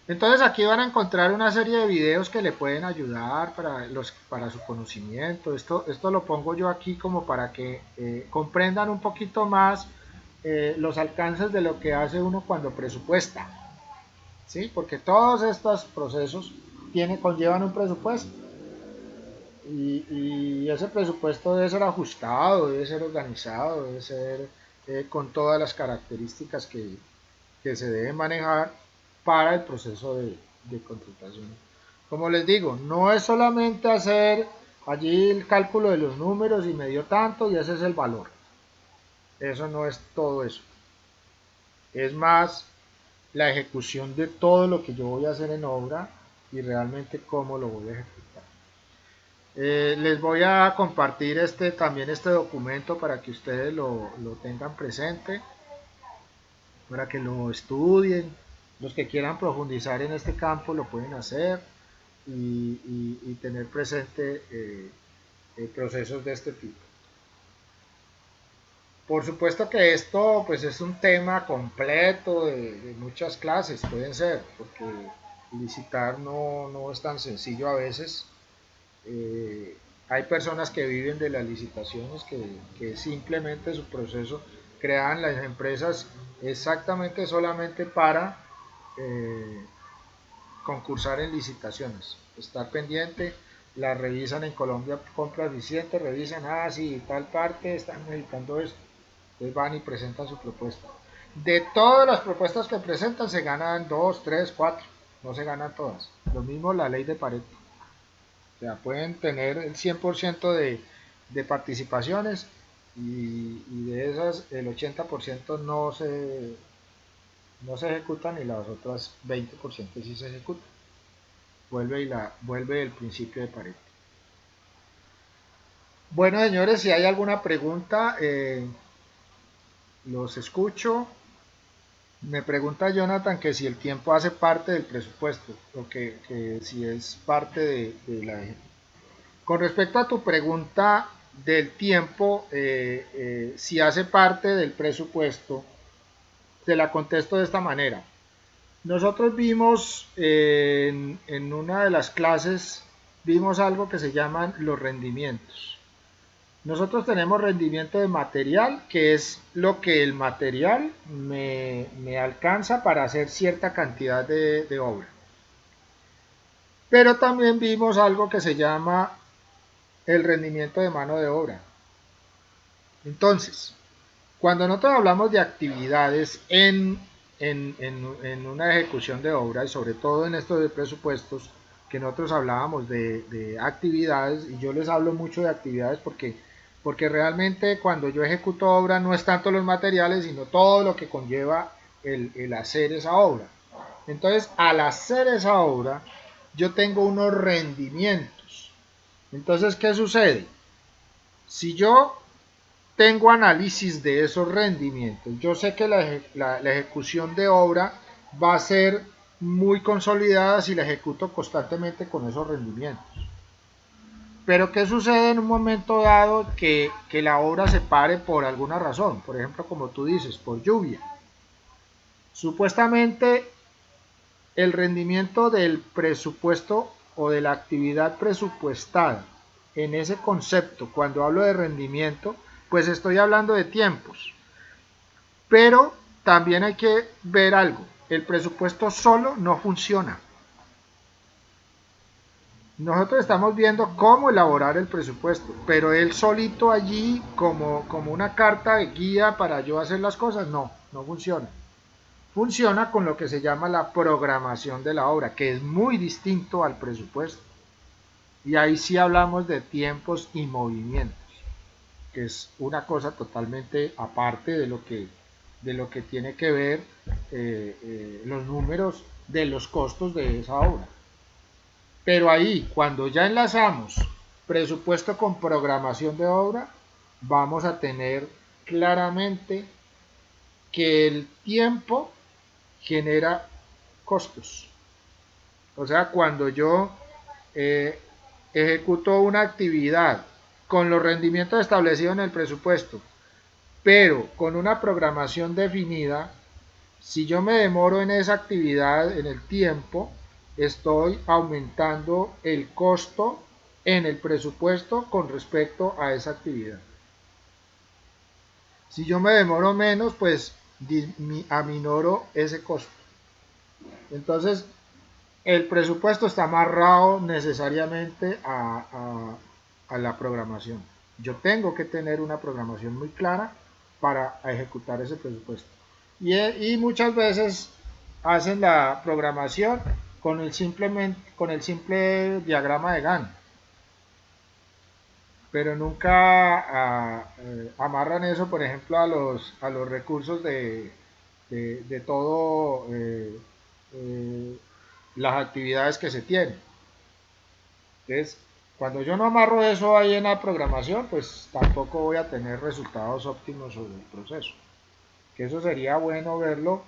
Entonces aquí van a encontrar una serie de videos que le pueden ayudar para su conocimiento. Esto lo pongo yo aquí como para que comprendan un poquito más los alcances de lo que hace uno cuando presupuesta. ¿Sí? Porque todos estos procesos conllevan un presupuesto. Y ese presupuesto debe ser ajustado, debe ser organizado, debe ser con todas las características que se deben manejar para el proceso de contratación. Como les digo, no es solamente hacer allí el cálculo de los números y me dio tanto y ese es el valor. Eso no es todo eso. Es más la ejecución de todo lo que yo voy a hacer en obra y realmente cómo lo voy a ejecutar. Les voy a compartir también este documento para que ustedes lo tengan presente, para que lo estudien. Los que quieran profundizar en este campo lo pueden hacer y tener presente procesos de este tipo. Por supuesto que esto pues es un tema completo de muchas clases, pueden ser, porque licitar no es tan sencillo a veces. Hay personas que viven de las licitaciones, que simplemente su proceso crean las empresas exactamente solamente para concursar en licitaciones, estar pendiente, la revisan en Colombia, compras Vicente, revisan, sí, tal parte están necesitando esto, entonces van y presentan su propuesta. De todas las propuestas que presentan se ganan 2, 3, 4, no se ganan todas. Lo mismo la ley de Pareto. O sea, pueden tener el 100% de participaciones y de esas el 80% no se ejecutan y las otras 20% sí se ejecutan. Vuelve el principio de Pareto. Bueno, señores, si hay alguna pregunta, los escucho. Me pregunta Jonathan que si el tiempo hace parte del presupuesto o que si es parte de la... Con respecto a tu pregunta del tiempo, si hace parte del presupuesto, te la contesto de esta manera. Nosotros vimos en una de las clases, vimos algo que se llaman los rendimientos. Nosotros tenemos rendimiento de material, que es lo que el material me alcanza para hacer cierta cantidad de obra. Pero también vimos algo que se llama el rendimiento de mano de obra. Entonces, cuando nosotros hablamos de actividades en una ejecución de obra, y sobre todo en estos de presupuestos, que nosotros hablábamos de actividades, y yo les hablo mucho de actividades porque realmente cuando yo ejecuto obra no es tanto los materiales, sino todo lo que conlleva el hacer esa obra. Entonces, al hacer esa obra, yo tengo unos rendimientos. Entonces, ¿qué sucede? Si yo tengo análisis de esos rendimientos, yo sé que la ejecución de obra va a ser muy consolidada si la ejecuto constantemente con esos rendimientos. Pero ¿qué sucede en un momento dado que la obra se pare por alguna razón? Por ejemplo, como tú dices, por lluvia. Supuestamente el rendimiento del presupuesto o de la actividad presupuestada en ese concepto, cuando hablo de rendimiento, pues estoy hablando de tiempos. Pero también hay que ver algo. El presupuesto solo no funciona. Nosotros estamos viendo cómo elaborar el presupuesto, pero él solito allí como una carta de guía para yo hacer las cosas, no funciona. Funciona con lo que se llama la programación de la obra, que es muy distinto al presupuesto. Y ahí sí hablamos de tiempos y movimientos, que es una cosa totalmente aparte de lo que tiene que ver los números de los costos de esa obra. Pero ahí, cuando ya enlazamos presupuesto con programación de obra, vamos a tener claramente que el tiempo genera costos. O sea, cuando yo eh, ejecuto una actividad con los rendimientos establecidos en el presupuesto, pero con una programación definida, si yo me demoro en esa actividad en el tiempo, estoy aumentando el costo en el presupuesto con respecto a esa actividad. Si yo me demoro menos, pues aminoro ese costo. Entonces, el presupuesto está amarrado necesariamente a la programación. Yo tengo que tener una programación muy clara para ejecutar ese presupuesto. Y muchas veces hacen la programación con el simple diagrama de Gantt, pero nunca amarran eso, por ejemplo, a los recursos de todo las actividades que se tienen. Entonces, cuando yo no amarro eso ahí en la programación, pues tampoco voy a tener resultados óptimos sobre el proceso. Que eso sería bueno verlo.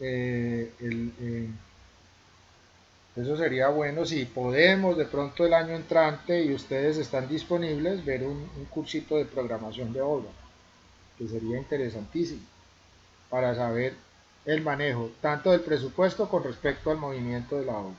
eh, el, eh, Eso sería bueno si podemos de pronto el año entrante y ustedes están disponibles ver un cursito de programación de obra, que sería interesantísimo para saber el manejo tanto del presupuesto con respecto al movimiento de la obra.